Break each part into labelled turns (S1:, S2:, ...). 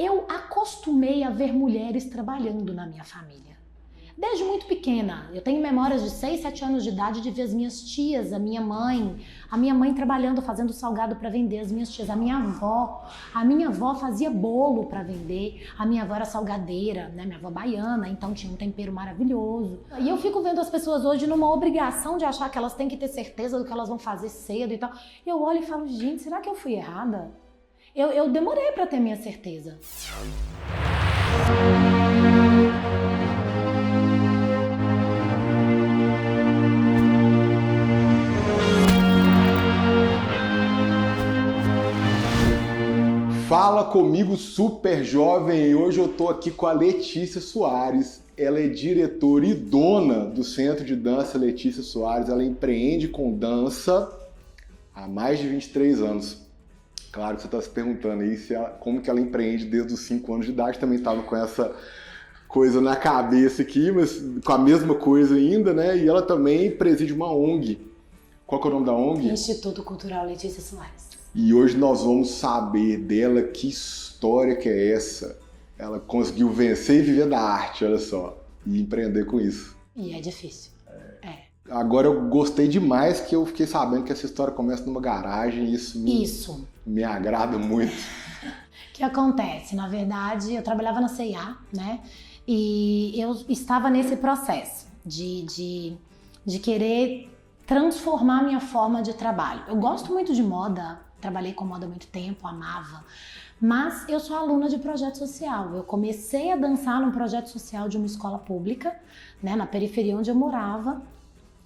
S1: Eu acostumei a ver mulheres trabalhando na minha família. Desde muito pequena, eu tenho memórias de 6, 7 anos de idade de ver as minhas tias, a minha mãe trabalhando, fazendo salgado para vender, as minhas tias, a minha avó fazia bolo para vender, a minha avó era salgadeira, né? Minha avó baiana, então tinha um tempero maravilhoso. E eu fico vendo as pessoas hoje numa obrigação de achar que elas têm que ter certeza do que elas vão fazer cedo e tal. Eu olho e falo, gente, será que eu fui errada? Eu demorei para ter minha certeza.
S2: Fala comigo, super jovem, e hoje eu tô aqui com a Letícia Soares. Ela é diretora e dona do Centro de Dança Letícia Soares. Ela empreende com dança há mais de 23 anos. Claro que você está se perguntando aí como que ela empreende desde os 5 anos de idade. Também estava com essa coisa na cabeça aqui, mas com a mesma coisa ainda, né? E ela também preside uma ONG. Qual que é o nome da ONG?
S1: Instituto Cultural Letícia Soares.
S2: E hoje nós vamos saber dela que história que é essa. Ela conseguiu vencer e viver da arte, olha só, e empreender com isso.
S1: E é difícil.
S2: Agora eu gostei demais que eu fiquei sabendo que essa história começa numa garagem e isso me agrada muito.
S1: O que acontece? Na verdade, eu trabalhava na C&A, né? E eu estava nesse processo de querer transformar a minha forma de trabalho. Eu gosto muito de moda, trabalhei com moda há muito tempo, amava, mas eu sou aluna de projeto social. Eu comecei a dançar num projeto social de uma escola pública, né, na periferia onde eu morava.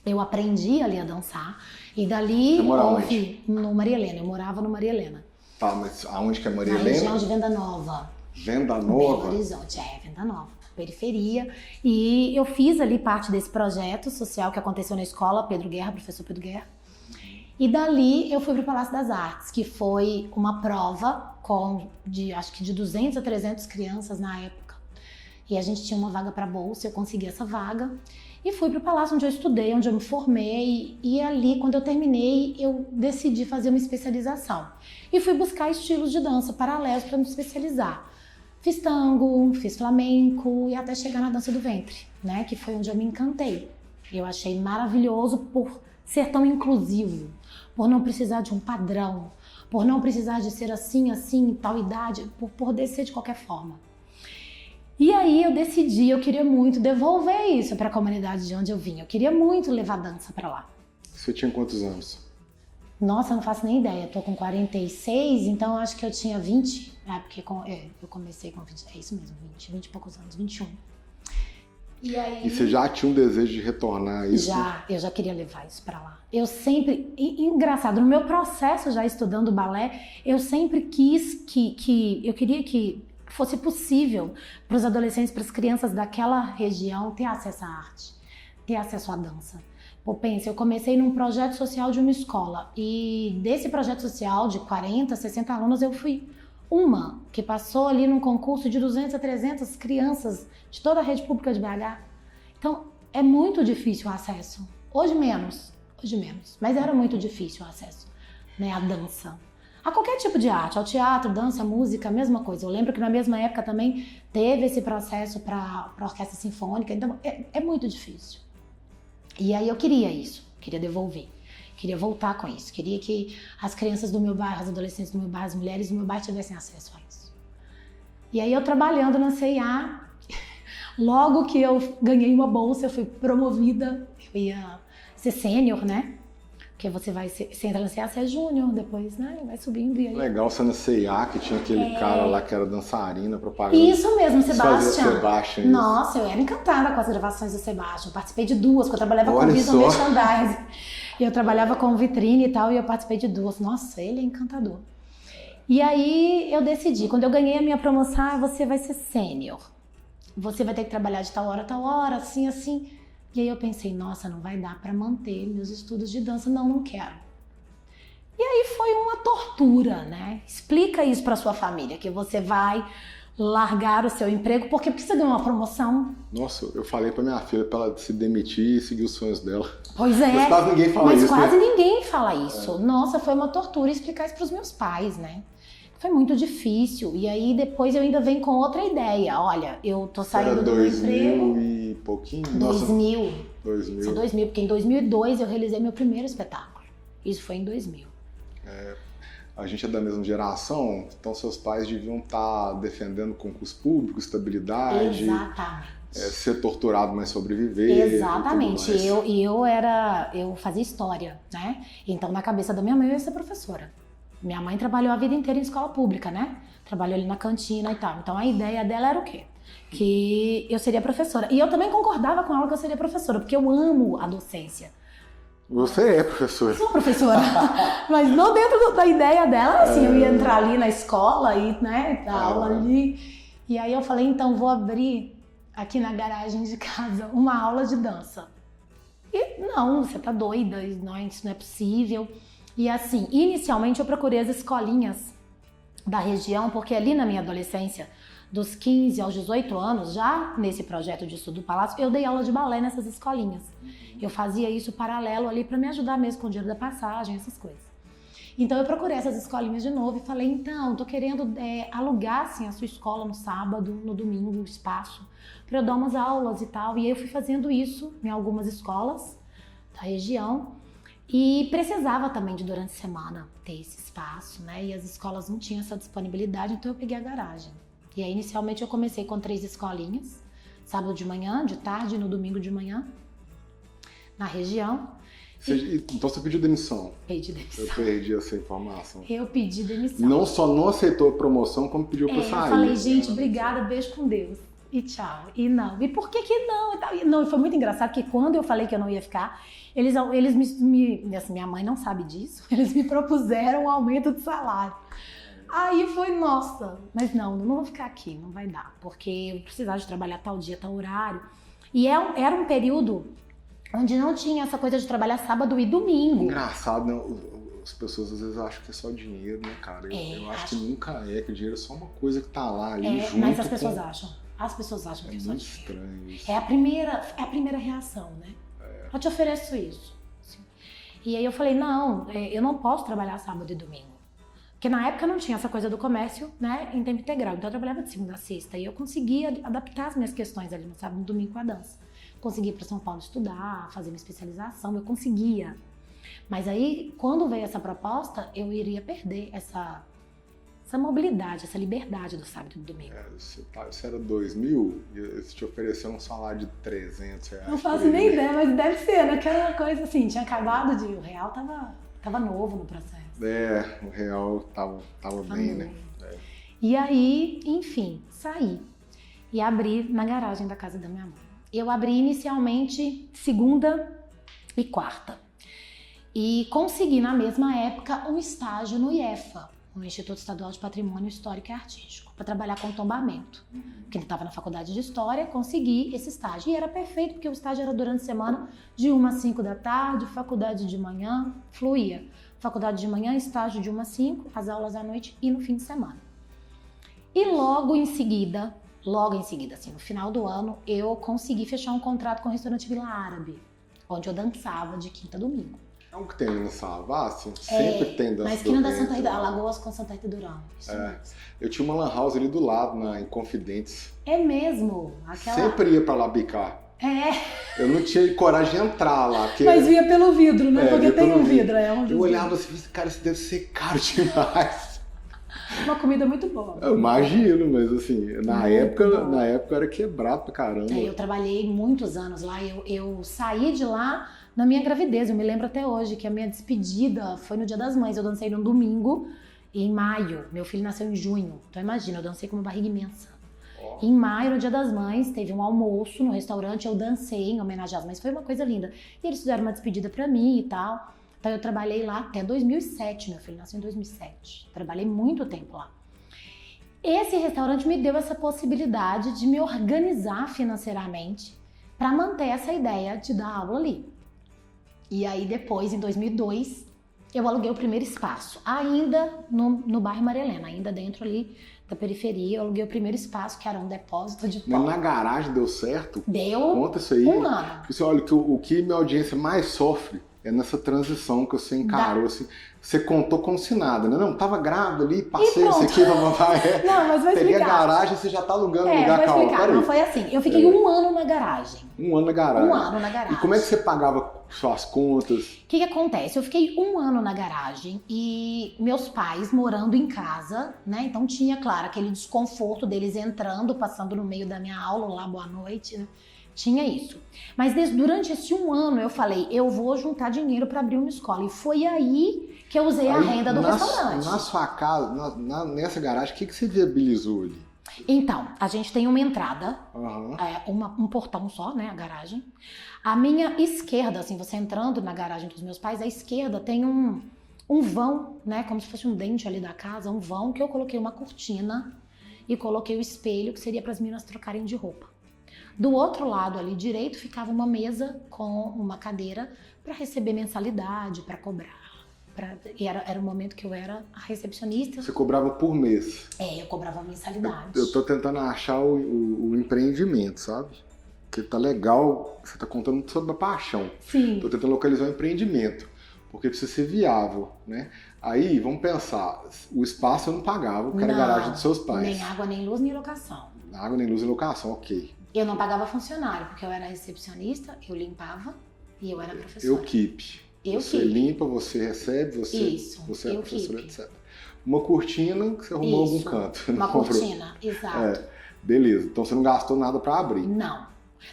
S1: Eu aprendi ali a dançar e dali no Maria Helena. Eu morava no Maria Helena.
S2: Tá, mas aonde que é Maria Helena?
S1: Na região de Venda Nova.
S2: Venda Nova?
S1: Belo Horizonte, Venda Nova. Periferia, e eu fiz ali parte desse projeto social que aconteceu na escola professor Pedro Guerra, e dali eu fui para o Palácio das Artes, que foi uma prova acho que de 200 a 300 crianças na época, e a gente tinha uma vaga para bolsa, eu consegui essa vaga, e fui para o Palácio onde eu estudei, onde eu me formei, e ali, quando eu terminei, eu decidi fazer uma especialização, e fui buscar estilos de dança paralelos para me especializar. Fiz tango, fiz flamenco e até chegar na dança do ventre, né? Que foi onde eu me encantei. Eu achei maravilhoso por ser tão inclusivo, por não precisar de um padrão, por não precisar de ser assim, tal idade, por poder ser de qualquer forma. E aí eu queria muito devolver isso para a comunidade de onde eu vim. Eu queria muito levar dança para lá.
S2: Você tinha quantos anos?
S1: Nossa, eu não faço nem ideia. Eu tô com 46, então eu acho que eu tinha 20. Porque eu comecei com 20, é isso mesmo, 20 e poucos anos, 21.
S2: E você já tinha um desejo de retornar a isso?
S1: Eu já queria levar isso pra lá. Eu sempre, engraçado, no meu processo já estudando balé, eu sempre quis eu queria que fosse possível para os adolescentes, para as crianças daquela região ter acesso à arte, ter acesso à dança. Pô, pensa, eu comecei num projeto social de uma escola e desse projeto social de 40, 60 alunos eu fui uma que passou ali num concurso de 200 a 300 crianças de toda a rede pública de BH. Então, é muito difícil o acesso. Hoje menos, mas era muito difícil o acesso, né, à dança. A qualquer tipo de arte, ao teatro, dança, música, a mesma coisa. Eu lembro que na mesma época também teve esse processo para a orquestra sinfônica, então é muito difícil. E aí eu queria isso, queria devolver. Queria voltar com isso, queria que as crianças do meu bairro, as adolescentes do meu bairro, as mulheres do meu bairro tivessem acesso a isso. E aí eu trabalhando na C&A, logo que eu ganhei uma bolsa, eu fui promovida, eu ia ser sênior, né? Porque você entra na C&A, você é júnior depois, né? Vai subindo e aí...
S2: Legal, você na C&A, que tinha aquele cara lá que era dançarina, propaganda.
S1: Isso mesmo, Sebastião.
S2: Sebastião.
S1: Nossa, eu era encantada com as gravações do Sebastião. Eu participei de 2, porque eu trabalhava com visual merchandising. E eu trabalhava com vitrine e tal, e eu participei de 2. Nossa, ele é encantador. E aí eu decidi, quando eu ganhei a minha promoção, você vai ser sênior. Você vai ter que trabalhar de tal hora, assim, assim. E aí eu pensei, nossa, não vai dar para manter meus estudos de dança. Não quero. E aí foi uma tortura, né? Explica isso para sua família, que você vai largar o seu emprego porque precisa ganhar uma promoção.
S2: Nossa, eu falei pra minha filha pra ela se demitir e seguir os sonhos dela.
S1: Pois é,
S2: mas quase ninguém fala isso,
S1: quase
S2: né?
S1: ninguém fala isso. Nossa, foi uma tortura explicar isso pros meus pais, né? Foi muito difícil. E aí depois eu ainda venho com outra ideia. Olha, eu tô saindo do meu emprego.
S2: 2000 e pouquinho?
S1: 2000.
S2: 2000.
S1: Isso é 2000, porque em 2002 eu realizei meu primeiro espetáculo. Isso foi em 2000.
S2: A gente é da mesma geração, então seus pais deviam estar defendendo concurso público, estabilidade.
S1: Exatamente.
S2: Ser torturado, mas sobreviver.
S1: Exatamente. Eu fazia história, né? Então na cabeça da minha mãe eu ia ser professora. Minha mãe trabalhou a vida inteira em escola pública, né? Trabalhou ali na cantina e tal. Então a ideia dela era o quê? Que eu seria professora. E eu também concordava com ela que eu seria professora, porque eu amo a docência.
S2: Você é professora.
S1: Sou professora, mas não dentro da ideia dela, assim, eu ia entrar ali na escola e, né, dar aula ali. E aí eu falei, então vou abrir aqui na garagem de casa uma aula de dança. E não, você tá doida, isso não é possível. E assim, inicialmente eu procurei as escolinhas da região, porque ali na minha adolescência, dos 15 aos 18 anos, já nesse projeto de estudo do Palácio, eu dei aula de balé nessas escolinhas. Eu fazia isso paralelo ali para me ajudar mesmo com o dinheiro da passagem, essas coisas. Então eu procurei essas escolinhas de novo e falei, então, tô querendo alugar assim, a sua escola no sábado, no domingo, o espaço, para eu dar umas aulas e tal. E aí eu fui fazendo isso em algumas escolas da região e precisava também de durante a semana ter esse espaço, né? E as escolas não tinham essa disponibilidade, então eu peguei a garagem. E aí inicialmente eu comecei com 3 escolinhas, sábado de manhã, de tarde e no domingo de manhã, na região.
S2: Então você pediu demissão?
S1: Pedi demissão.
S2: Eu perdi essa informação.
S1: Eu pedi demissão.
S2: Não só não aceitou a promoção, como pediu pra sair.
S1: Eu falei, gente, obrigada, beijo com Deus. E tchau. E não. E por que não? E tal. E não, foi muito engraçado, porque quando eu falei que eu não ia ficar, eles assim, minha mãe não sabe disso, eles me propuseram um aumento de salário. Aí foi, nossa, mas não vou ficar aqui, não vai dar, porque eu precisava de trabalhar tal dia, tal horário. E era um período onde não tinha essa coisa de trabalhar sábado e domingo.
S2: Engraçado, né? As pessoas às vezes acham que é só dinheiro, né, cara? Eu acho que nunca é, que o dinheiro é só uma coisa que tá lá ali junto.
S1: Mas as pessoas acham. As pessoas acham que é só
S2: muito
S1: dinheiro.
S2: Estranho isso.
S1: É a primeira reação, né? Eu te ofereço isso. Assim. E aí eu falei, não, eu não posso trabalhar sábado e domingo. Porque na época não tinha essa coisa do comércio, né, em tempo integral. Então eu trabalhava de segunda a sexta e eu conseguia adaptar as minhas questões ali no sábado e no domingo com a dança. Conseguia ir para São Paulo estudar, fazer uma especialização, eu conseguia. Mas aí, quando veio essa proposta, eu iria perder essa mobilidade, essa liberdade do sábado e do domingo.
S2: Você era 2.000 e eles te ofereceram um salário de 300 reais.
S1: Não faço nem ideia, mas deve ser, né? Que era uma coisa assim, tinha acabado de... O real tava novo no processo.
S2: O real tava bem, né?
S1: E aí, enfim, saí e abri na garagem da casa da minha mãe. Eu abri inicialmente segunda e quarta. E consegui, na mesma época, um estágio no IEFA, no Instituto Estadual de Patrimônio Histórico e Artístico, para trabalhar com tombamento. Porque ele estava na faculdade de História, consegui esse estágio. E era perfeito, porque o estágio era durante a semana, de 1 às 5 da tarde, faculdade de manhã, fluía. Faculdade de manhã, estágio de 1 às 5, as aulas à noite e no fim de semana. E logo em seguida, assim, no final do ano, eu consegui fechar um contrato com o restaurante Vila Árabe, onde eu dançava de quinta a domingo.
S2: É um que tem na Savassi? Sempre tem dança.
S1: Na esquina da Santa Rita, Alagoas com Santa Rita Durão.
S2: Eu tinha uma lan house ali do lado, em Confidentes.
S1: É mesmo?
S2: Sempre ia pra lá bicar. Eu não tinha coragem de entrar lá.
S1: Mas via pelo vidro, né? Porque tem um vidro.
S2: Eu olhava assim, cara, isso deve ser caro demais.
S1: Uma comida muito boa.
S2: Eu imagino, mas assim, na época eu era quebrado pra caramba.
S1: Eu trabalhei muitos anos lá, eu saí de lá na minha gravidez, eu me lembro até hoje que a minha despedida foi no Dia das Mães, eu dancei num domingo, em maio, meu filho nasceu em junho, então imagina, eu dancei com uma barriga imensa. Em maio, no Dia das Mães, teve um almoço no restaurante, eu dancei em homenagem às mães, foi uma coisa linda. E eles fizeram uma despedida pra mim e tal. Então eu trabalhei lá até 2007, meu filho nasceu em 2007. Trabalhei muito tempo lá. Esse restaurante me deu essa possibilidade de me organizar financeiramente para manter essa ideia de dar aula ali. E aí depois, em 2002, eu aluguei o primeiro espaço, ainda no bairro Maria Helena, ainda dentro ali da periferia. Eu aluguei o primeiro espaço, que era um depósito de pó.
S2: Mas na garagem deu certo?
S1: Deu.
S2: Conta isso aí.
S1: Um ano.
S2: Porque, olha, o que minha audiência mais sofre é nessa transição que você encarou, assim, você contou como se nada, né? Não, tava grávida ali, passei isso aqui, vai.
S1: Não, mas vou explicar.
S2: Peguei a garagem, você já tá alugando o lugar,
S1: vou
S2: calma,
S1: explicar. Não foi assim. Eu fiquei 1 ano na garagem.
S2: 1 ano na garagem.
S1: 1 ano na garagem.
S2: E como é que você pagava suas contas?
S1: O que acontece? Eu fiquei 1 ano na garagem e meus pais morando em casa, né? Então tinha, claro, aquele desconforto deles entrando, passando no meio da minha aula, lá, boa noite, né? Tinha isso. Mas durante esse 1 ano eu falei, eu vou juntar dinheiro para abrir uma escola. E foi aí que eu usei a renda do restaurante.
S2: Na sua casa, nessa garagem, o que você viabilizou ali?
S1: Então, a gente tem uma entrada, um portão só, né, a garagem. A minha esquerda, assim, você entrando na garagem dos meus pais, à esquerda tem um vão, né, como se fosse um dente ali da casa, um vão que eu coloquei uma cortina e coloquei o espelho, que seria para as meninas trocarem de roupa. Do outro lado ali direito ficava uma mesa com uma cadeira para receber mensalidade, para cobrar. E era o momento que eu era a recepcionista.
S2: Você cobrava por mês?
S1: Eu cobrava mensalidade.
S2: Eu tô tentando achar o empreendimento, sabe? Porque tá legal, você tá contando sobre a paixão.
S1: Sim.
S2: Tô tentando localizar o empreendimento, porque precisa ser viável, né? Aí, vamos pensar, o espaço eu não pagava, porque era a garagem dos seus pais.
S1: Nem água, nem luz, nem locação.
S2: Água, nem luz e locação, ok.
S1: Eu não pagava funcionário, porque eu era recepcionista, eu limpava e eu era professora.
S2: Eu keep. Você limpa, você recebe, você é professora, etc. Uma cortina que você arrumou em algum canto.
S1: Uma cortina, exato.
S2: Beleza, então você não gastou nada para abrir.
S1: Não.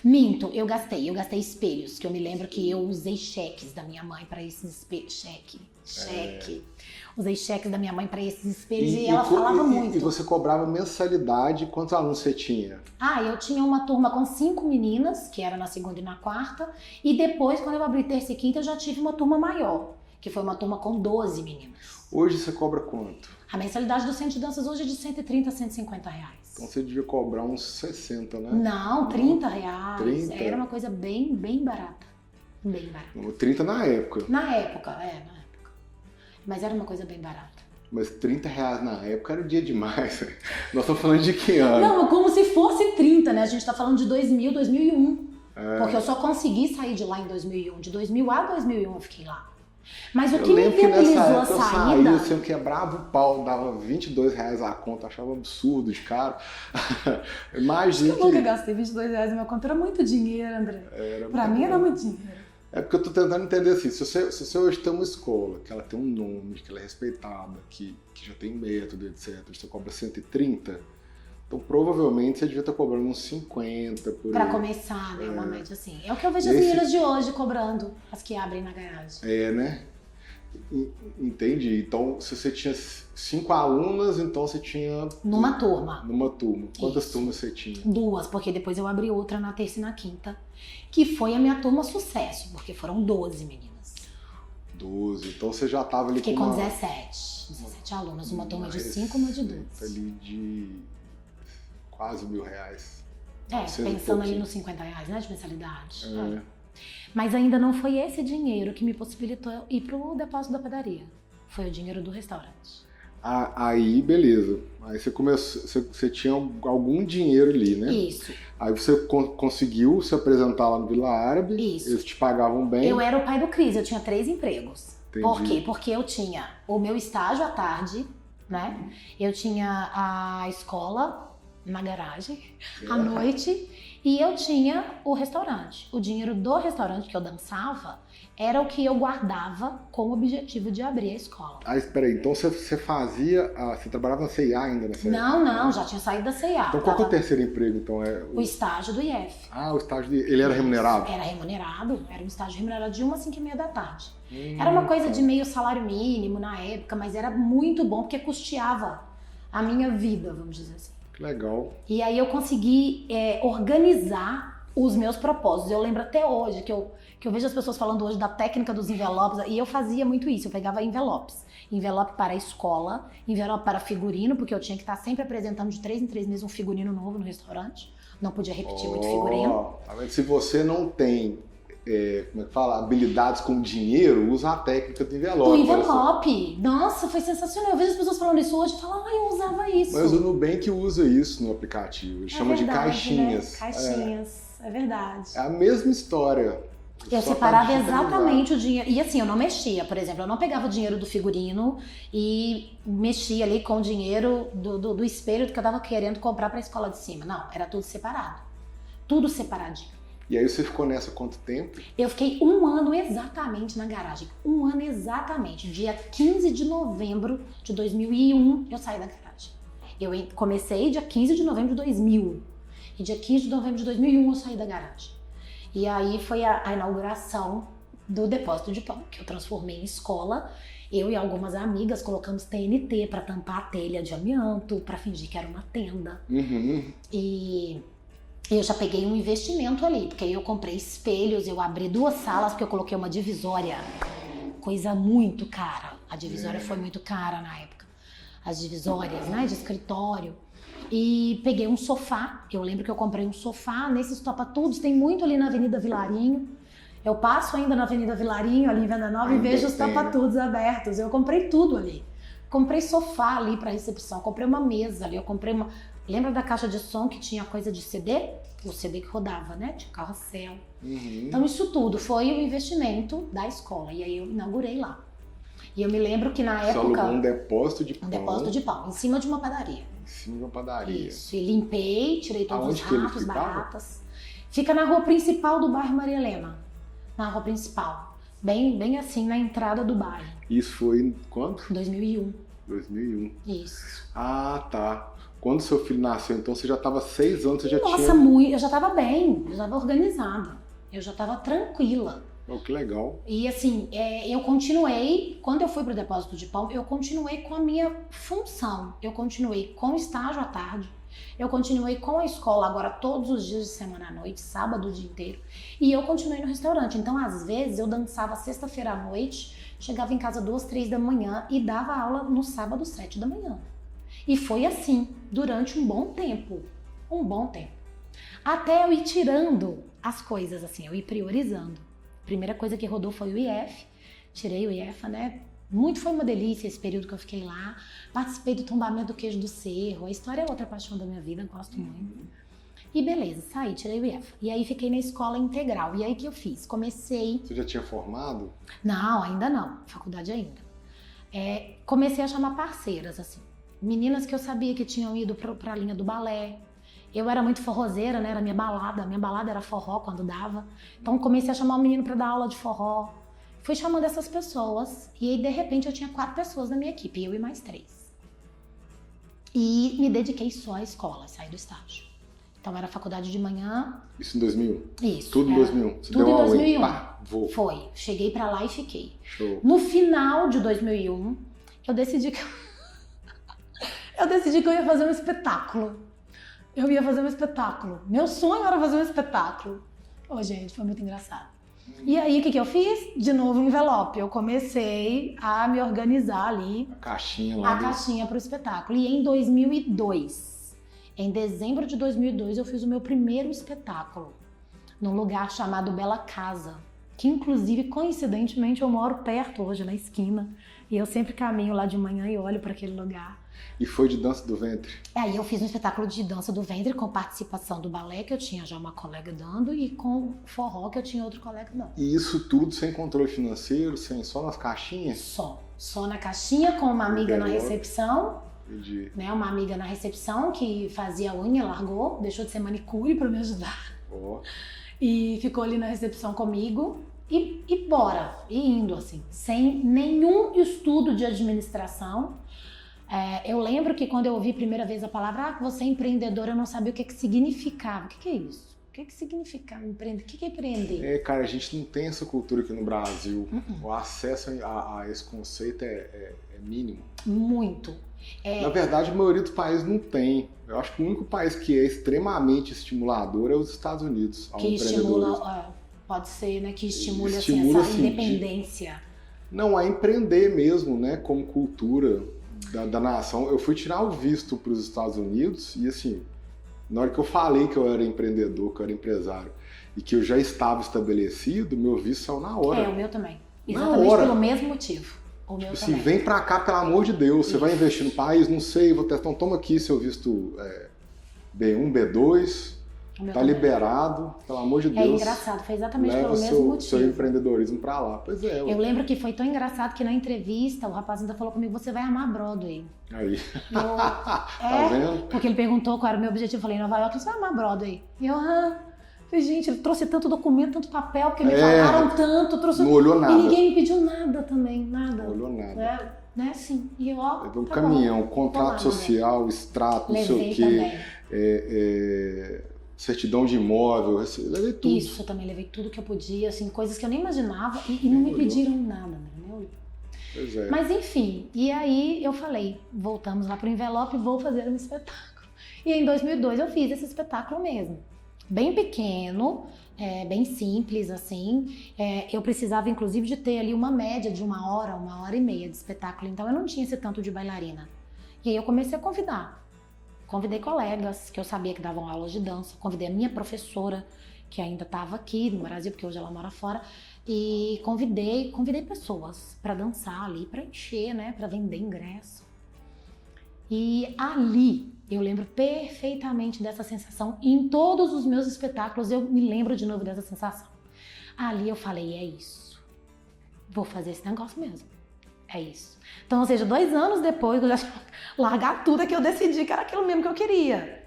S1: Minto, eu gastei espelhos, que eu me lembro que eu usei cheques da minha mãe para esses espelhos. Cheque. Usei cheques da minha mãe para esses espelhos e ela falava muito.
S2: E você cobrava mensalidade, quantos alunos você tinha?
S1: Eu tinha uma turma com 5 meninas, que era na segunda e na quarta, e depois, quando eu abri terça e quinta, eu já tive uma turma maior, que foi uma turma com 12 meninas.
S2: Hoje você cobra quanto?
S1: A mensalidade do Centro de Danças hoje é de 130 a 150 reais.
S2: Então você devia cobrar uns 60, né?
S1: Não, 30 reais.
S2: 30?
S1: Era uma coisa bem barata. Bem barata.
S2: 30 na época.
S1: Na época. Mas era uma coisa bem barata.
S2: Mas 30 reais na época era o dia demais. Nós estamos falando de que ano?
S1: Não, como se fosse 30, né? A gente tá falando de 2000, 2001. Porque eu só consegui sair de lá em 2001. De 2000 a 2001 eu fiquei lá. Mas o que me viabilizou a saída...
S2: Eu sempre quebrava o pau, dava 22 reais a conta, achava absurdo de caro. Imagina
S1: que... Eu nunca gastei 22 reais na minha conta, era muito dinheiro, André. Pra mim era muito dinheiro.
S2: É porque eu tô tentando entender assim, se você hoje tem uma escola, que ela tem um nome, que ela é respeitada, que já tem método, etc., você cobra 130, então provavelmente você devia estar cobrando uns 50 por aí.
S1: Pra começar, né? Uma média assim. É o que eu vejo as meninas de hoje cobrando, as que abrem na garagem.
S2: Né? Entendi. Então, se você tinha 5 alunas, então você tinha...
S1: Numa turma.
S2: Quantas turmas você tinha?
S1: 2, porque depois eu abri outra na terça e na quinta, que foi a minha turma sucesso, porque foram 12 meninas.
S2: 12. Então você já estava ali
S1: Fiquei com 17 alunas, uma turma de 5 e uma de 12.
S2: Ali de quase R$1.000.
S1: Pensando ali nos 50 reais, né, de mensalidade. Mas ainda não foi esse dinheiro que me possibilitou ir pro depósito da padaria. Foi o dinheiro do restaurante.
S2: Aí, beleza. Aí você começou, você tinha algum dinheiro ali, né?
S1: Isso.
S2: Aí você conseguiu se apresentar lá no Vila Árabe.
S1: Isso.
S2: Eles te pagavam bem.
S1: Eu era o pai do Cris, eu tinha 3 empregos.
S2: Entendi.
S1: Por quê? Porque eu tinha o meu estágio à tarde, né? Eu tinha a escola na garagem à noite e eu tinha o restaurante. O dinheiro do restaurante que eu dançava era o que eu guardava com o objetivo de abrir a escola.
S2: Espera aí, então você fazia, você trabalhava na C&A ainda nessa época?
S1: Não, já tinha saído da C&A.
S2: Então qual que é o terceiro emprego, então?
S1: O estágio do IF.
S2: O estágio ele era remunerado?
S1: Era remunerado, era um estágio remunerado de 1 às 5h30 da tarde. Era uma coisa de meio salário mínimo na época, mas era muito bom porque custeava a minha vida, vamos dizer assim.
S2: Que legal.
S1: E aí eu consegui organizar os meus propósitos. Eu lembro até hoje que eu vejo as pessoas falando hoje da técnica dos envelopes, e eu fazia muito isso, eu pegava envelopes. Envelope para a escola, envelope para figurino, porque eu tinha que estar sempre apresentando de 3 em 3 meses um figurino novo no restaurante. Não podia repetir muito figurino.
S2: Tá vendo? Se você não tem habilidades com dinheiro, usa a técnica do envelope.
S1: O envelope! Nossa, foi sensacional. Eu vejo as pessoas falando isso hoje e falam, eu usava isso.
S2: Mas o Nubank usa isso no aplicativo. Ele chama de caixinhas.
S1: Né? Caixinhas, é verdade.
S2: É a mesma história.
S1: Eu separava exatamente o dinheiro. E assim, eu não mexia, por exemplo, eu não pegava o dinheiro do figurino e mexia ali com o dinheiro do espelho que eu tava querendo comprar pra escola de cima. Não, era tudo separado. Tudo separadinho.
S2: E aí você ficou nessa quanto tempo?
S1: Eu fiquei 1 ano exatamente na garagem. 1 ano exatamente. Dia 15 de novembro de 2001, eu saí da garagem. Eu comecei dia 15 de novembro de 2000. E dia 15 de novembro de 2001 eu saí da garagem. E aí foi a inauguração do depósito de pão, que eu transformei em escola. Eu e algumas amigas colocamos TNT para tampar a telha de amianto, para fingir que era uma tenda. E eu já peguei um investimento ali, porque eu comprei espelhos, eu abri 2 salas, porque eu coloquei uma divisória, coisa muito cara. A divisória foi muito cara na época. As divisórias, né, de escritório. E peguei um sofá, eu lembro que eu comprei um sofá nesses topa-tudos, tem muito ali na Avenida Vilarinho. Eu passo ainda na Avenida Vilarinho, ali em Venda Nova, e vejo os topa-tudos abertos. Eu comprei tudo ali. Comprei sofá ali para recepção, comprei uma mesa ali, eu comprei uma... Lembra da caixa de som que tinha coisa de CD? O CD que rodava, né? Tinha carrossel. Então isso tudo foi o investimento da escola. E aí eu inaugurei lá. E eu me lembro que na época...
S2: Só alugou um depósito de pão.
S1: Um depósito de pão, em cima de uma padaria.
S2: Em cima de uma padaria.
S1: Isso, e limpei, tirei todos
S2: Aonde
S1: os
S2: que ele
S1: ratos,
S2: ficava?
S1: baratas. Fica na rua principal do bairro Maria Helena. Na rua principal. Bem assim, na entrada do bairro.
S2: Isso foi em quando?
S1: 2001.
S2: 2001.
S1: Isso.
S2: Ah, tá. Quando seu filho nasceu, então você já estava 6 anos, você já tinha...
S1: Nossa, muito. Eu já estava bem, eu já estava organizada. Eu já estava tranquila.
S2: Oh, que legal.
S1: E assim, eu continuei, quando eu fui para o depósito de pão, eu continuei com a minha função. Eu continuei com o estágio à tarde. Eu continuei com a escola agora todos os dias de semana à noite, sábado o dia inteiro. E eu continuei no restaurante. Então, às vezes, eu dançava sexta-feira à noite, chegava em casa 2, 3 da manhã e dava aula no sábado, 7 da manhã. E foi assim, durante um bom tempo. Um bom tempo. Até eu ir tirando as coisas, assim, eu ir priorizando. A primeira coisa que rodou foi o IF. Tirei o IEFA, né? Muito foi uma delícia esse período que eu fiquei lá. Participei do tombamento do queijo do Cerro. A história é outra paixão da minha vida, gosto muito. E beleza, saí, tirei o IEFA. E aí fiquei na escola integral. E aí o que eu fiz? Comecei...
S2: Você já tinha formado?
S1: Não, ainda não. Faculdade ainda. Comecei a chamar parceiras, assim. Meninas que eu sabia que tinham ido pra linha do balé. Eu era muito forrozeira, né? Era minha balada era forró quando dava. Então comecei a chamar um menino pra dar aula de forró. Fui chamando essas pessoas e aí de repente eu tinha 4 pessoas na minha equipe, eu e mais 3. E me dediquei só à escola, saí do estágio. Então era faculdade de manhã.
S2: Isso em 2001?
S1: Isso.
S2: Tudo em 2001? Você
S1: tudo
S2: deu
S1: em 2001.
S2: Pá, vou.
S1: Foi. Cheguei pra lá e fiquei.
S2: Show.
S1: No final de 2001, eu decidi que eu ia fazer um espetáculo. Eu ia fazer um espetáculo. Meu sonho era fazer um espetáculo. Ô, gente, foi muito engraçado. E aí, o que eu fiz? De novo, envelope. Eu comecei a me organizar ali.
S2: A caixinha lá.
S1: A caixinha para o espetáculo. E em 2002, em dezembro de 2002, eu fiz o meu primeiro espetáculo. Num lugar chamado Bela Casa. Que, inclusive, coincidentemente, eu moro perto hoje, na esquina. E eu sempre caminho lá de manhã e olho para aquele lugar.
S2: E foi de dança do ventre?
S1: Aí eu fiz um espetáculo de dança do ventre com participação do balé, que eu tinha já uma colega dando, e com forró, que eu tinha outro colega dando.
S2: E isso tudo sem controle financeiro, só nas caixinhas?
S1: Só na caixinha, com uma amiga na recepção.
S2: Entendi.
S1: Né, uma amiga na recepção que fazia unha, largou, deixou de ser manicure para me ajudar.
S2: Oh.
S1: E ficou ali na recepção comigo. E bora, e indo assim, sem nenhum estudo de administração. Eu lembro que quando eu ouvi a primeira vez a palavra, você é empreendedora, eu não sabia o que significava. O que é isso? O que significa empreender? O que é empreender?
S2: Cara, a gente não tem essa cultura aqui no Brasil. O acesso a esse conceito é mínimo.
S1: Muito.
S2: Na verdade, a maioria dos países não tem. Eu acho que o único país que é extremamente estimulador é os Estados Unidos.
S1: Que estimula, pode ser, né? Que estimula assim, essa independência.
S2: Não, a empreender mesmo, né? Como cultura da nação. Eu fui tirar o visto para os Estados Unidos e assim, na hora que eu falei que eu era empreendedor, que eu era empresário e que eu já estava estabelecido, meu visto saiu na hora.
S1: O meu também. Exatamente pelo mesmo motivo. O meu
S2: assim,
S1: também.
S2: Vem pra cá, pelo amor de Deus, você vai investir no país, não sei, vou testar, então toma aqui seu visto B1, B2,
S1: O meu
S2: Tá
S1: também.
S2: liberado, pelo amor de
S1: É
S2: Deus.
S1: engraçado, foi exatamente
S2: Leva
S1: pelo mesmo
S2: seu
S1: motivo.
S2: empreendedorismo pra lá. Pois é.
S1: Eu lembro que foi tão engraçado que na entrevista o rapaz ainda falou comigo, você vai amar Broadway.
S2: Aí.
S1: Eu,
S2: Tá vendo?
S1: porque ele perguntou qual era o meu objetivo, eu falei, Nova York, você vai amar Broadway. E eu, falei, gente, ele trouxe tanto documento, tanto papel, porque me falaram tanto, trouxe...
S2: Não olhou nada.
S1: E ninguém me pediu nada também, nada.
S2: Não olhou nada.
S1: Né, sim. E eu,
S2: Levou um
S1: tá
S2: caminhão,
S1: bom,
S2: contrato social, extrato, não sei
S1: levei
S2: o quê.
S1: também.
S2: Certidão de imóvel, levei tudo.
S1: Isso, eu também levei tudo que eu podia, assim, coisas que eu nem imaginava e não me pediram nada, né?
S2: Pois é.
S1: Mas enfim, e aí eu falei, voltamos lá pro envelope, vou fazer um espetáculo. E em 2002 eu fiz esse espetáculo mesmo. Bem pequeno, bem simples, assim. Eu precisava, inclusive, de ter ali uma média de 1 hora e meia de espetáculo. Então eu não tinha esse tanto de bailarina. E aí eu comecei a convidar. Convidei colegas que eu sabia que davam aulas de dança. Convidei a minha professora, que ainda estava aqui no Brasil, porque hoje ela mora fora. E convidei pessoas para dançar ali, para encher, né? Para vender ingresso. E ali eu lembro perfeitamente dessa sensação. Em todos os meus espetáculos eu me lembro de novo dessa sensação. Ali eu falei, é isso. Vou fazer esse negócio mesmo. É isso. Então, ou seja, 2 anos depois, eu já tinha largar tudo, é que eu decidi que era aquilo mesmo que eu queria.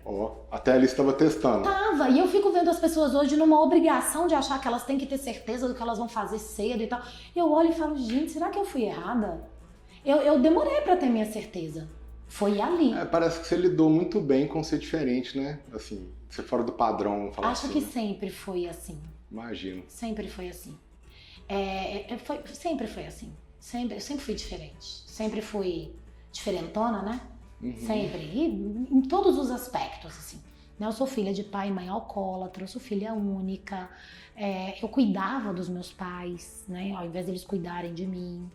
S2: Até ali você estava testando.
S1: Tava. E eu fico vendo as pessoas hoje numa obrigação de achar que elas têm que ter certeza do que elas vão fazer cedo e tal. Eu olho e falo, gente, será que eu fui errada? Eu demorei pra ter minha certeza. Foi ali.
S2: Parece que você lidou muito bem com ser diferente, né? Assim, ser fora do padrão, vamos falar
S1: Acho
S2: assim.
S1: que sempre foi assim.
S2: Imagino.
S1: Sempre foi assim. Sempre foi assim. Eu sempre fui diferente. Sempre fui diferentona, né?
S2: Uhum.
S1: Sempre. E em todos os aspectos, assim. Eu sou filha de pai e mãe alcoólatra, eu sou filha única. Eu cuidava dos meus pais, né? Ao invés deles cuidarem de mim.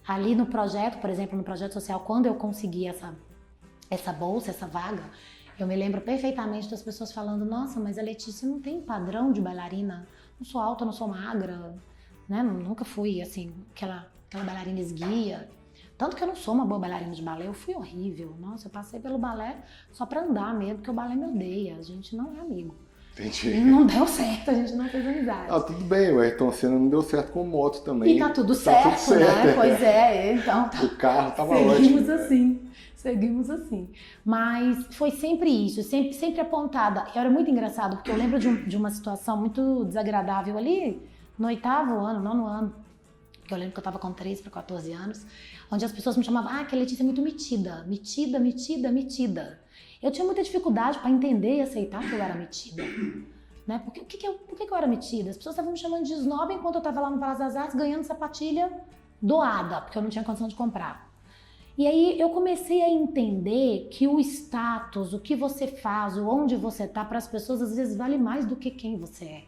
S1: Ali no projeto, por exemplo, no projeto social, quando eu consegui essa bolsa, essa vaga, eu me lembro perfeitamente das pessoas falando, nossa, mas a Letícia não tem padrão de bailarina. Não sou alta, não sou magra, né? Nunca fui, assim, aquela bailarina esguia. Tanto que eu não sou uma boa bailarina de balé, eu fui horrível. Nossa, eu passei pelo balé só pra andar mesmo, porque o balé me odeia. A gente não é amigo.
S2: Entendi.
S1: Não deu certo, a gente não fez amizade.
S2: Tudo bem, o Ayrton Senna não deu certo com moto também.
S1: E tá tudo certo, né? Pois é, então...
S2: O carro tava
S1: Seguimos
S2: ótimo.
S1: Seguimos assim. Mas foi sempre isso, sempre apontada. E era muito engraçado, porque eu lembro de uma situação muito desagradável ali, no 8º ano, 9º ano, que eu lembro que eu tava com 13 para 14 anos, onde as pessoas me chamavam, que a Letícia é muito metida. Eu tinha muita dificuldade para entender e aceitar que eu era metida. Né? Por que eu era metida? As pessoas estavam me chamando de snob enquanto eu estava lá no Palácio das Artes ganhando sapatilha doada, porque eu não tinha condição de comprar. E aí eu comecei a entender que o status, o que você faz, onde você tá, para as pessoas às vezes vale mais do que quem você é.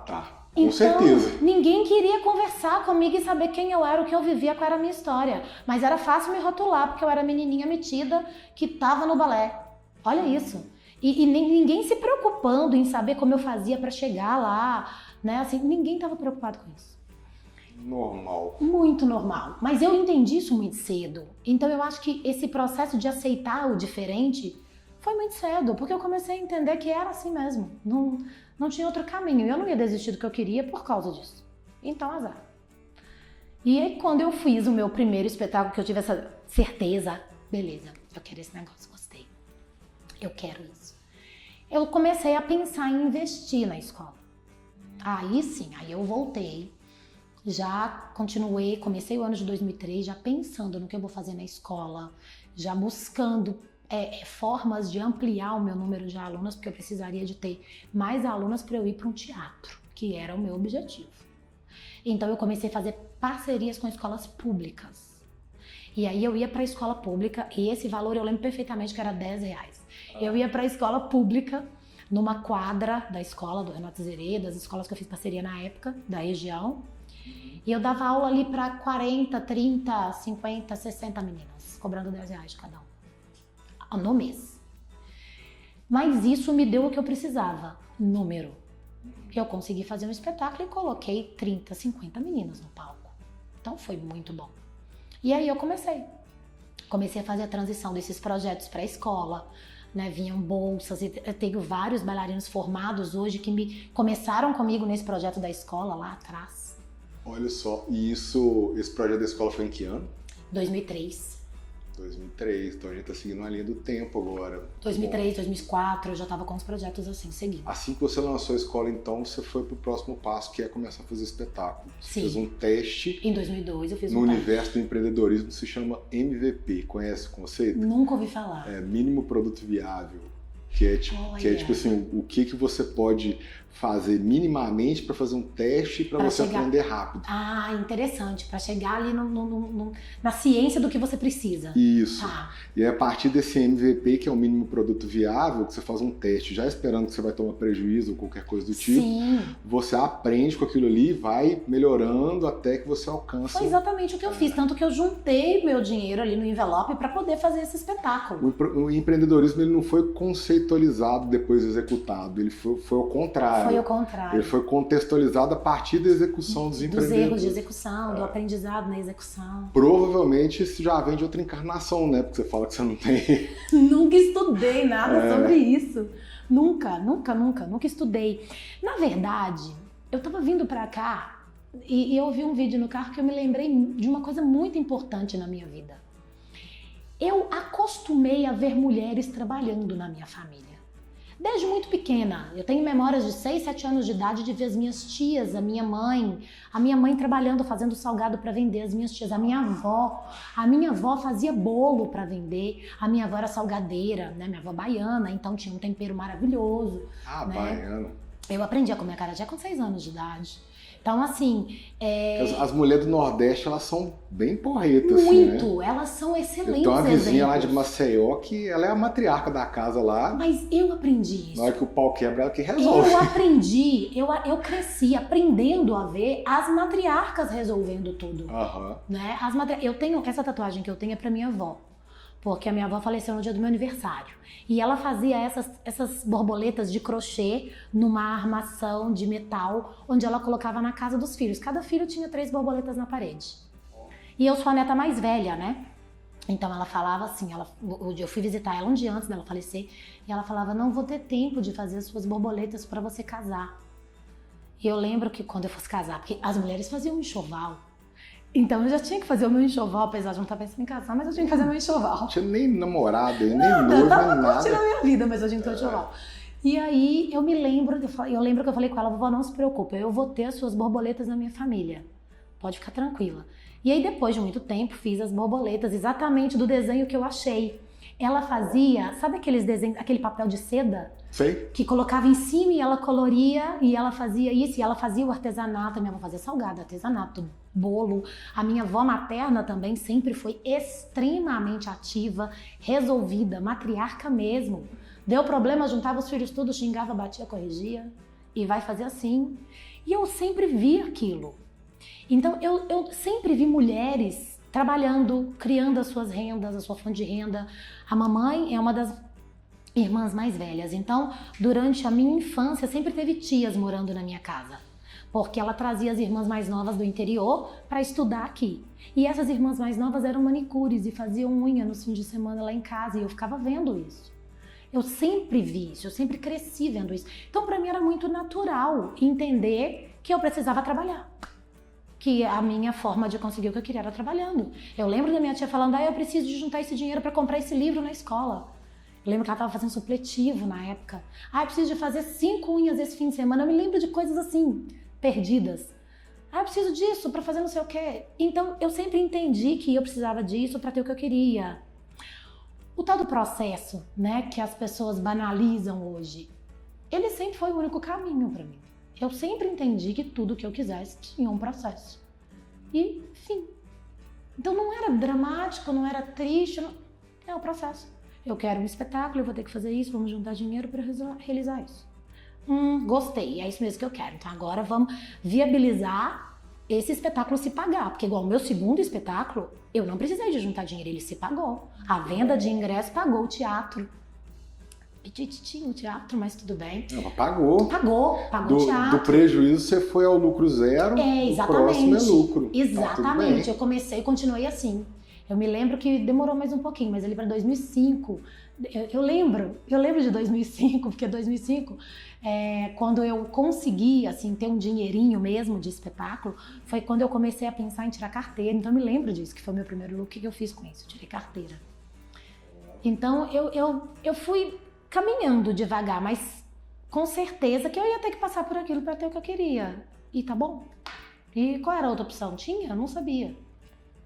S2: Tá. Com
S1: Então,
S2: certeza.
S1: ninguém queria conversar comigo e saber quem eu era, o que eu vivia, qual era a minha história. Mas era fácil me rotular, porque eu era a menininha metida que tava no balé. Olha isso. E ninguém se preocupando em saber como eu fazia para chegar lá, né? Assim, ninguém tava preocupado com isso.
S2: Normal.
S1: Muito normal. Mas eu entendi isso muito cedo. Então eu acho que esse processo de aceitar o diferente foi muito cedo, porque eu comecei a entender que era assim mesmo. Não tinha outro caminho. Eu não ia desistir do que eu queria por causa disso. Então, azar. E aí, quando eu fiz o meu primeiro espetáculo, que eu tive essa certeza, beleza, eu quero esse negócio, gostei. Eu quero isso. Eu comecei a pensar em investir na escola. Aí sim, aí eu voltei. Já continuei, comecei o ano de 2003 já pensando no que eu vou fazer na escola, já buscando formas de ampliar o meu número de alunas, porque eu precisaria de ter mais alunas para eu ir para um teatro, que era o meu objetivo. Então eu comecei a fazer parcerias com escolas públicas. E aí eu ia para a escola pública, e esse valor eu lembro perfeitamente que era R$10. Eu ia para a escola pública, numa quadra da escola, do Renato Zerê, das escolas que eu fiz parceria na época, da região, e eu dava aula ali para 40, 30, 50, 60 meninas, cobrando R$10 de cada um, no mês. Mas isso me deu o que eu precisava, número. Eu consegui fazer um espetáculo e coloquei 30, 50 meninas no palco. Então foi muito bom. E aí eu comecei a fazer a transição desses projetos para a escola. né? Vinham bolsas, e eu tenho vários bailarinos formados hoje que começaram comigo nesse projeto da escola lá atrás.
S2: Olha só, e esse projeto da escola foi em que ano?
S1: 2003.
S2: 2003, então a gente tá seguindo uma linha do tempo agora.
S1: 2003, 2004, eu já tava com os projetos assim, seguindo.
S2: Assim que você lançou a escola, então, você foi pro próximo passo, que é começar a fazer espetáculo. Você
S1: Sim.
S2: fez um teste.
S1: Em 2002 eu fiz
S2: no
S1: um teste.
S2: universo do empreendedorismo, se chama MVP. Conhece o conceito?
S1: Nunca ouvi falar.
S2: É mínimo produto viável. Que é tipo assim, o que você pode fazer minimamente para fazer um teste para você aprender rápido.
S1: Ah, interessante, para chegar ali na ciência do que você precisa.
S2: Isso.
S1: Tá.
S2: E é a partir desse MVP, que é o mínimo produto viável, que você faz um teste já esperando que você vai tomar prejuízo ou qualquer coisa do tipo.
S1: Sim.
S2: Você aprende com aquilo ali e vai melhorando até que você alcança.
S1: Foi exatamente o que eu fiz, tanto que eu juntei meu dinheiro ali no envelope para poder fazer esse espetáculo.
S2: O empreendedorismo ele não foi conceitualizado depois executado, ele foi ao contrário.
S1: Foi o contrário.
S2: Ele foi contextualizado a partir da execução dos empreendedores.
S1: Dos erros de execução, do aprendizado na execução.
S2: Provavelmente isso já vem de outra encarnação, né? Porque você fala que você não tem...
S1: Nunca estudei nada sobre isso. Nunca estudei. Na verdade, eu tava vindo pra cá e eu vi um vídeo no carro que eu me lembrei de uma coisa muito importante na minha vida. Eu acostumei a ver mulheres trabalhando na minha família. Desde muito pequena, eu tenho memórias de 6, 7 anos de idade de ver as minhas tias, a minha mãe trabalhando, fazendo salgado para vender, as minhas tias, a minha avó fazia bolo para vender, a minha avó era salgadeira, né? Minha avó baiana, então tinha um tempero maravilhoso.
S2: Ah,
S1: né?
S2: Baiana.
S1: Eu aprendi a comer acarajé com 6 anos de idade. Então, assim...
S2: As mulheres do Nordeste, elas são bem porretas,
S1: muito,
S2: assim, né?
S1: Elas são excelentes.
S2: Tem uma vizinha lá de
S1: exemplos.
S2: Maceió que ela é a matriarca da casa lá.
S1: Mas eu aprendi isso.
S2: Na hora que o pau quebra, ela que resolve.
S1: Eu aprendi, eu cresci aprendendo a ver as matriarcas resolvendo tudo.
S2: Aham.
S1: Né? Eu tenho, essa tatuagem que eu tenho é pra minha avó. Porque a minha avó faleceu no dia do meu aniversário. E ela fazia essas borboletas de crochê numa armação de metal, onde ela colocava na casa dos filhos. Cada filho tinha 3 borboletas na parede. E eu sou a neta mais velha, né? Então ela falava assim, eu fui visitar ela um dia antes dela falecer, e ela falava, não vou ter tempo de fazer as suas borboletas para você casar. E eu lembro que quando eu fosse casar, porque as mulheres faziam um enxoval, então eu já tinha que fazer o meu enxoval, apesar de não estar pensando em casar, mas eu tinha que fazer o meu enxoval.
S2: Não tinha nem namorada, nem
S1: Nada,
S2: noiva,
S1: eu tava
S2: nem nada.
S1: curtindo a minha vida, mas eu tinha que ter o enxoval. E aí eu lembro que eu falei com ela, vovó, não se preocupe, eu vou ter as suas borboletas na minha família, pode ficar tranquila. E aí depois de muito tempo fiz as borboletas exatamente do desenho que eu achei. Ela fazia, sabe aqueles desenhos, aquele papel de seda?
S2: Sei.
S1: Que colocava em cima e ela coloria e ela fazia isso, e ela fazia o artesanato, a minha avó fazia salgado, artesanato, bolo. A minha avó materna também sempre foi extremamente ativa, resolvida, matriarca mesmo. Deu problema, juntava os filhos tudo, xingava, batia, corrigia e vai fazer assim. E eu sempre vi aquilo. Então eu sempre vi mulheres trabalhando, criando as suas rendas, a sua fonte de renda. A mamãe é uma das irmãs mais velhas, então durante a minha infância sempre teve tias morando na minha casa, porque ela trazia as irmãs mais novas do interior para estudar aqui. E essas irmãs mais novas eram manicures e faziam unha nos fins de semana lá em casa, e eu ficava vendo isso. Eu sempre vi isso, eu sempre cresci vendo isso. Então para mim era muito natural entender que eu precisava trabalhar, que a minha forma de conseguir o que eu queria era trabalhando. Eu lembro da minha tia falando, eu preciso de juntar esse dinheiro para comprar esse livro na escola. Eu lembro que ela estava fazendo supletivo na época. Eu preciso de fazer 5 unhas esse fim de semana. Eu me lembro de coisas assim, perdidas. Eu preciso disso para fazer não sei o quê. Então eu sempre entendi que eu precisava disso para ter o que eu queria. O tal do processo, né, que as pessoas banalizam hoje, ele sempre foi o único caminho para mim. Eu sempre entendi que tudo que eu quisesse tinha um processo. E, fim. Então não era dramático, não era triste, é o processo. Eu quero um espetáculo, eu vou ter que fazer isso, vamos juntar dinheiro para realizar isso. Gostei, é isso mesmo que eu quero. Então agora vamos viabilizar esse espetáculo se pagar. Porque igual o meu segundo espetáculo, eu não precisei de juntar dinheiro, ele se pagou. A venda de ingresso pagou o teatro. Petititinho o teatro, mas tudo bem.
S2: Ela pagou.
S1: Pagou o teatro.
S2: Do prejuízo você foi ao lucro zero,
S1: exatamente.
S2: o próximo é lucro.
S1: Exatamente, eu comecei e continuei assim. Eu me lembro que demorou mais um pouquinho, mas ali para 2005, eu lembro de 2005, porque 2005, quando eu consegui, assim, ter um dinheirinho mesmo de espetáculo, foi quando eu comecei a pensar em tirar carteira. Então eu me lembro disso, que foi o meu primeiro look que eu fiz com isso, eu tirei carteira. Então eu fui caminhando devagar, mas com certeza que eu ia ter que passar por aquilo para ter o que eu queria. E tá bom. E qual era a outra opção? Tinha? Eu não sabia.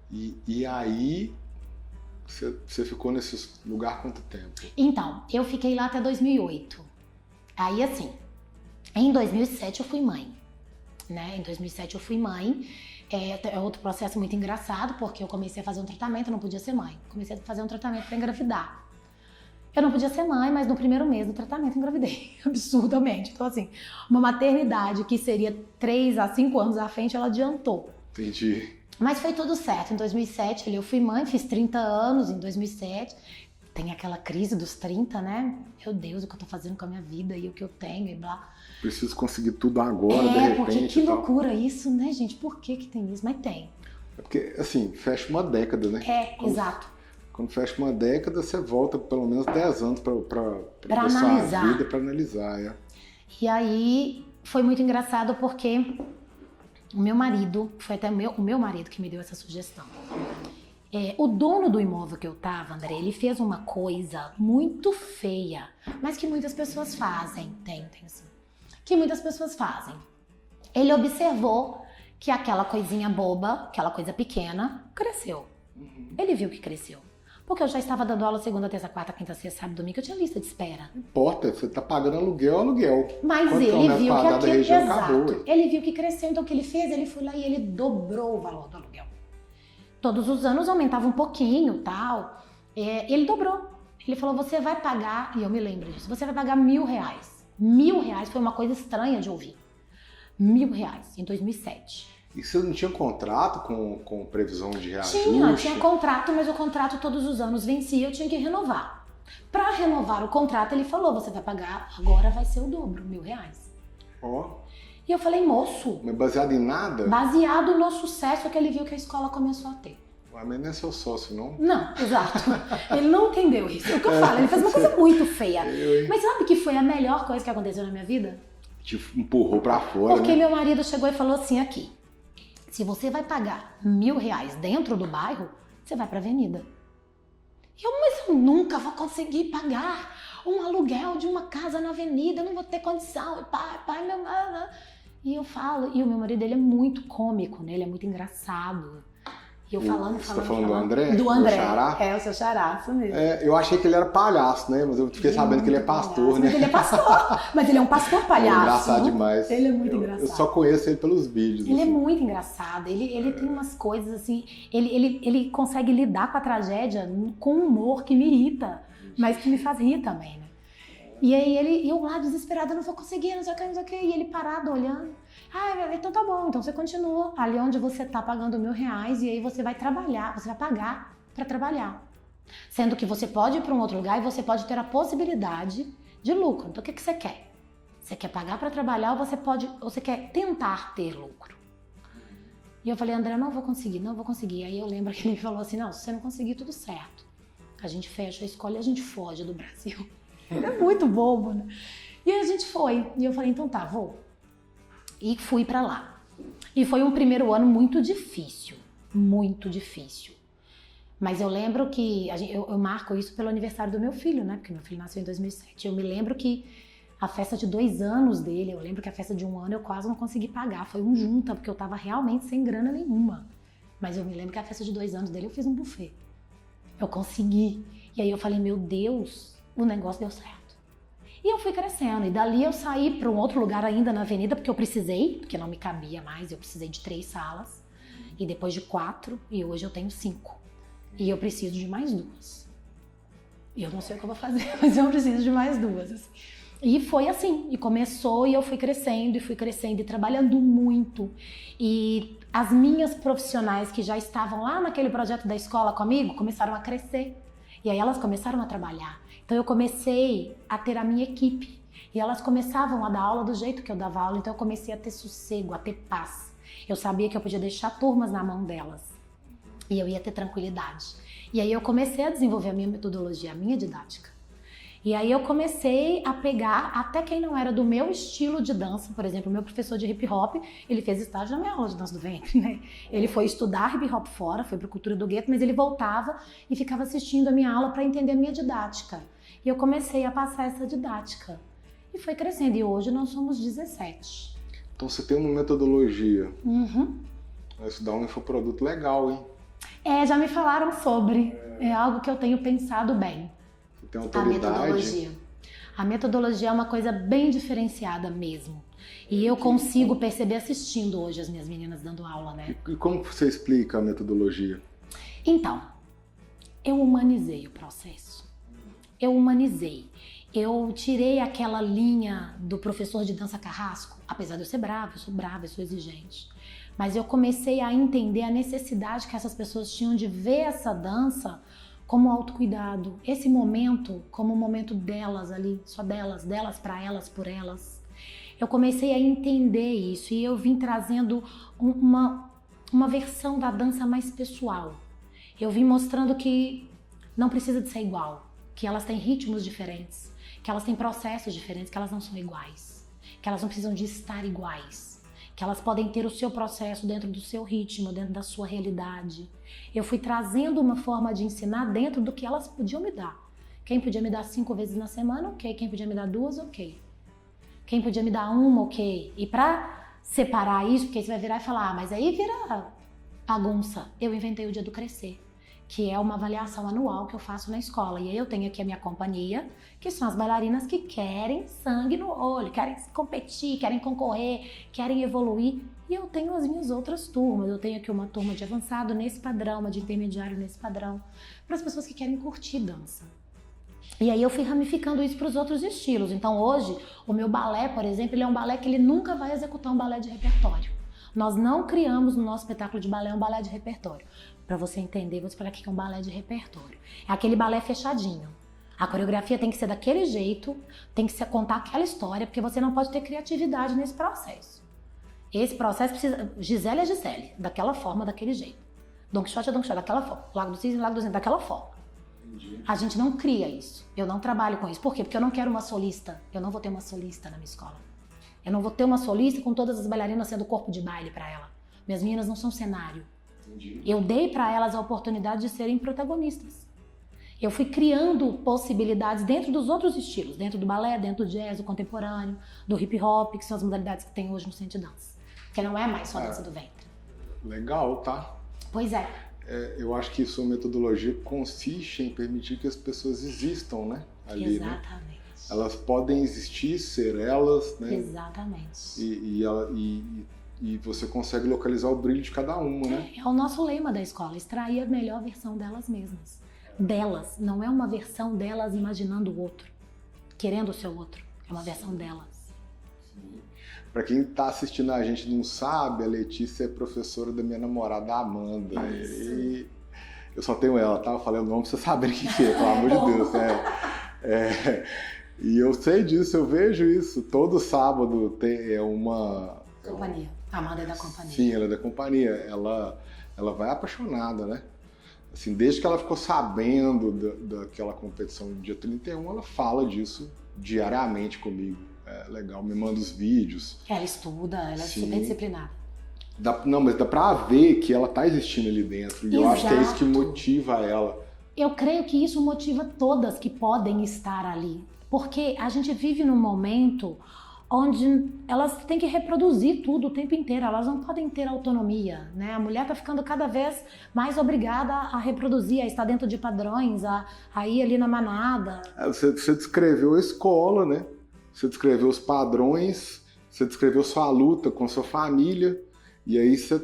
S2: E aí, você ficou nesse lugar quanto tempo? Então,
S1: eu fiquei lá até 2008. Aí, assim, em 2007 eu fui mãe, né? Em 2007 eu fui mãe. É outro processo muito engraçado, porque eu comecei a fazer um tratamento, eu não podia ser mãe. Comecei a fazer um tratamento para engravidar. Eu não podia ser mãe, mas no primeiro mês do tratamento engravidei, absurdamente. Então, assim, uma maternidade que seria 3 a 5 anos à frente, ela adiantou.
S2: Entendi.
S1: Mas foi tudo certo. Em 2007, eu fui mãe, fiz 30 anos em 2007. Tem aquela crise dos 30, né? Meu Deus, o que eu tô fazendo com a minha vida e o que eu tenho e blá.
S2: Preciso conseguir tudo agora, de repente.
S1: Porque que loucura isso, né, gente? Por que tem isso? Mas tem.
S2: É porque, assim, fecha uma década, né?
S1: Exato.
S2: Quando fecha uma década, você volta pelo menos 10 anos para
S1: analisar
S2: a vida, para analisar.
S1: E aí foi muito engraçado porque o meu marido, foi até o meu marido que me deu essa sugestão. O dono do imóvel que eu tava, André, ele fez uma coisa muito feia, mas que muitas pessoas fazem. Tem assim. Que muitas pessoas fazem. Ele observou que aquela coisinha boba, aquela coisa pequena, cresceu. Ele viu que cresceu. Porque eu já estava dando aula segunda, terça, quarta, quinta, sexta, sábado, domingo, eu tinha lista de espera.
S2: Não importa, você tá pagando aluguel.
S1: Mas
S2: quando
S1: ele viu que aquilo,
S2: região,
S1: exato,
S2: acabou,
S1: ele viu que cresceu, então o que ele fez? Ele foi lá e ele dobrou o valor do aluguel. Todos os anos aumentava um pouquinho, tal. Ele dobrou. Ele falou, você vai pagar, e eu me lembro disso, você vai pagar R$1.000. R$1.000 foi uma coisa estranha de ouvir. R$1.000 em 2007.
S2: E você não tinha contrato com previsão de reajuste?
S1: Tinha contrato, mas o contrato todos os anos vencia, eu tinha que renovar. Para renovar o contrato, ele falou, você vai pagar, agora vai ser o dobro, R$1.000. E eu falei, moço...
S2: Mas baseado em nada?
S1: Baseado no sucesso que ele viu que a escola começou a ter.
S2: Mas não é seu sócio, não?
S1: Não, exato. Ele não entendeu isso. É o que eu falo, ele fez uma coisa muito feia. Mas sabe que foi a melhor coisa que aconteceu na minha vida?
S2: Te empurrou pra fora,
S1: porque meu marido chegou e falou assim, aqui, se você vai pagar R$1.000 dentro do bairro, você vai pra avenida. Mas eu nunca vou conseguir pagar um aluguel de uma casa na avenida, eu não vou ter condição. Meu... E eu falo, e o meu marido, ele é muito cômico, né? Ele é muito engraçado. E eu falando.
S2: Você tá falando do André?
S1: Do André.
S2: Meu xará?
S1: O seu xará, isso mesmo.
S2: Eu achei que ele era palhaço, né? Mas eu fiquei sabendo que ele é pastor, né?
S1: Mas ele é pastor. Mas ele é um pastor palhaço.
S2: É engraçado demais.
S1: Ele é muito engraçado.
S2: Eu só conheço ele pelos vídeos.
S1: Ele é muito engraçado. Ele tem umas coisas assim. Ele consegue lidar com a tragédia com um humor que me irrita, mas que me faz rir também, né? E aí eu lá desesperada, não vou conseguir, não sei o que. E ele parado olhando. Então tá bom, então você continua ali onde você tá pagando R$1.000 e aí você vai trabalhar, você vai pagar pra trabalhar. Sendo que você pode ir pra um outro lugar e você pode ter a possibilidade de lucro. Então o que você quer? Você quer pagar pra trabalhar ou você quer tentar ter lucro? E eu falei, André, não vou conseguir. Aí eu lembro que ele falou assim, não, se você não conseguir, tudo certo. A gente fecha a escola e a gente foge do Brasil. Ele é muito bobo, né? E aí a gente foi. E eu falei, então tá, vou. E fui pra lá. E foi um primeiro ano muito difícil. Muito difícil. Mas eu lembro que... Eu marco isso pelo aniversário do meu filho, né? Porque meu filho nasceu em 2007. Eu me lembro que a festa de 2 anos dele, eu lembro que a festa de 1 ano eu quase não consegui pagar. Foi um junta, porque eu tava realmente sem grana nenhuma. Mas eu me lembro que a festa de 2 anos dele eu fiz um buffet. Eu consegui. E aí eu falei, meu Deus, o negócio deu certo. E eu fui crescendo, e dali eu saí para um outro lugar ainda na avenida, porque eu precisei, porque não me cabia mais, eu precisei de 3 salas, e depois de 4, e hoje eu tenho 5. E eu preciso de mais 2. E eu não sei o que eu vou fazer, mas eu preciso de mais 2. Assim. E foi assim, e começou, e eu fui crescendo, e trabalhando muito. E as minhas profissionais que já estavam lá naquele projeto da escola comigo, começaram a crescer. E aí elas começaram a trabalhar. Então eu comecei a ter a minha equipe e elas começavam a dar aula do jeito que eu dava aula, então eu comecei a ter sossego, a ter paz. Eu sabia que eu podia deixar turmas na mão delas. E eu ia ter tranquilidade. E aí eu comecei a desenvolver a minha metodologia, a minha didática. E aí eu comecei a pegar até quem não era do meu estilo de dança. Por exemplo, o meu professor de hip hop, ele fez estágio na minha aula de dança do ventre, né? Ele foi estudar hip hop fora, foi para Cultura do Gueto, mas ele voltava e ficava assistindo a minha aula para entender a minha didática. E eu comecei a passar essa didática. E foi crescendo. E hoje nós somos 17.
S2: Então você tem uma metodologia.
S1: Uhum.
S2: Isso dá um infoproduto legal, hein?
S1: Já me falaram sobre. É algo que eu tenho pensado bem.
S2: Você tem autoridade.
S1: A metodologia é uma coisa bem diferenciada mesmo. E eu consigo perceber assistindo hoje as minhas meninas dando aula, né?
S2: E como você explica a metodologia?
S1: Então, eu humanizei o processo. Eu humanizei. Eu tirei aquela linha do professor de dança carrasco, apesar de eu ser brava, eu sou exigente. Mas eu comecei a entender a necessidade que essas pessoas tinham de ver essa dança como autocuidado. Esse momento como um momento delas ali, só delas para elas, por elas. Eu comecei a entender isso e eu vim trazendo uma versão da dança mais pessoal. Eu vim mostrando que não precisa de ser igual, que elas têm ritmos diferentes, que elas têm processos diferentes, que elas não são iguais, que elas não precisam de estar iguais, que elas podem ter o seu processo dentro do seu ritmo, dentro da sua realidade. Eu fui trazendo uma forma de ensinar dentro do que elas podiam me dar. Quem podia me dar 5 vezes na semana, ok. Quem podia me dar 2, ok. Quem podia me dar 1, ok. E pra separar isso, porque você vai virar e falar, mas aí vira bagunça. Eu inventei o Dia do Crescer, que é uma avaliação anual que eu faço na escola. E aí eu tenho aqui a minha companhia, que são as bailarinas que querem sangue no olho, querem competir, querem concorrer, querem evoluir. E eu tenho as minhas outras turmas. Eu tenho aqui uma turma de avançado nesse padrão, uma de intermediário nesse padrão, para as pessoas que querem curtir dança. E aí eu fui ramificando isso para os outros estilos. Então hoje, o meu balé, por exemplo, ele é um balé que ele nunca vai executar um balé de repertório. Nós não criamos no nosso espetáculo de balé um balé de repertório. Para você entender, vou explicar o que é um balé de repertório. É aquele balé fechadinho. A coreografia tem que ser daquele jeito, tem que contar aquela história, porque você não pode ter criatividade nesse processo. Esse processo precisa... Gisele é Gisele, daquela forma, daquele jeito. Don Quixote é Don Quixote, daquela forma. Lago do Cisne é Lago do Cisne, daquela forma. Entendi. A gente não cria isso. Eu não trabalho com isso. Por quê? Porque eu não quero uma solista. Eu não vou ter uma solista na minha escola. Eu não vou ter uma solista com todas as bailarinas sendo corpo de baile para ela. Minhas meninas não são cenário. Entendi. Eu dei para elas a oportunidade de serem protagonistas. Eu fui criando possibilidades dentro dos outros estilos, dentro do balé, dentro do jazz, do contemporâneo, do hip hop, que são as modalidades que tem hoje no centro de dança. Que não é mais só dança do ventre.
S2: Legal, tá?
S1: Pois é.
S2: Eu acho que sua metodologia consiste em permitir que as pessoas existam, né? Ali,
S1: exatamente.
S2: Né? Elas podem existir, ser elas, né?
S1: Exatamente.
S2: E você consegue localizar o brilho de cada uma, né?
S1: É o nosso lema da escola, extrair a melhor versão delas mesmas. Delas, não é uma versão delas imaginando o outro, querendo o seu outro, é uma versão delas.
S2: Para quem está assistindo a gente não sabe, a Letícia é professora da minha namorada Amanda. E eu só tenho ela, tá? Eu falei o nome pra você saber o que é, pelo amor de Deus. E eu sei disso, eu vejo isso. Todo sábado tem uma...
S1: Companhia. A Amanda é da companhia.
S2: Sim, ela é da companhia. Ela vai apaixonada, né? Assim, desde que ela ficou sabendo daquela competição no dia 31, ela fala disso diariamente comigo. É legal, me manda os vídeos.
S1: Ela estuda, ela é super disciplinada.
S2: Mas dá pra ver que ela tá existindo ali dentro. E eu acho que é isso que motiva ela.
S1: Eu creio que isso motiva todas que podem estar ali. Porque a gente vive num momento onde elas têm que reproduzir tudo o tempo inteiro, elas não podem ter autonomia, né? A mulher está ficando cada vez mais obrigada a reproduzir, a estar dentro de padrões, a ir ali na manada.
S2: Você descreveu a escola, né? Você descreveu os padrões, você descreveu sua luta com sua família, e aí você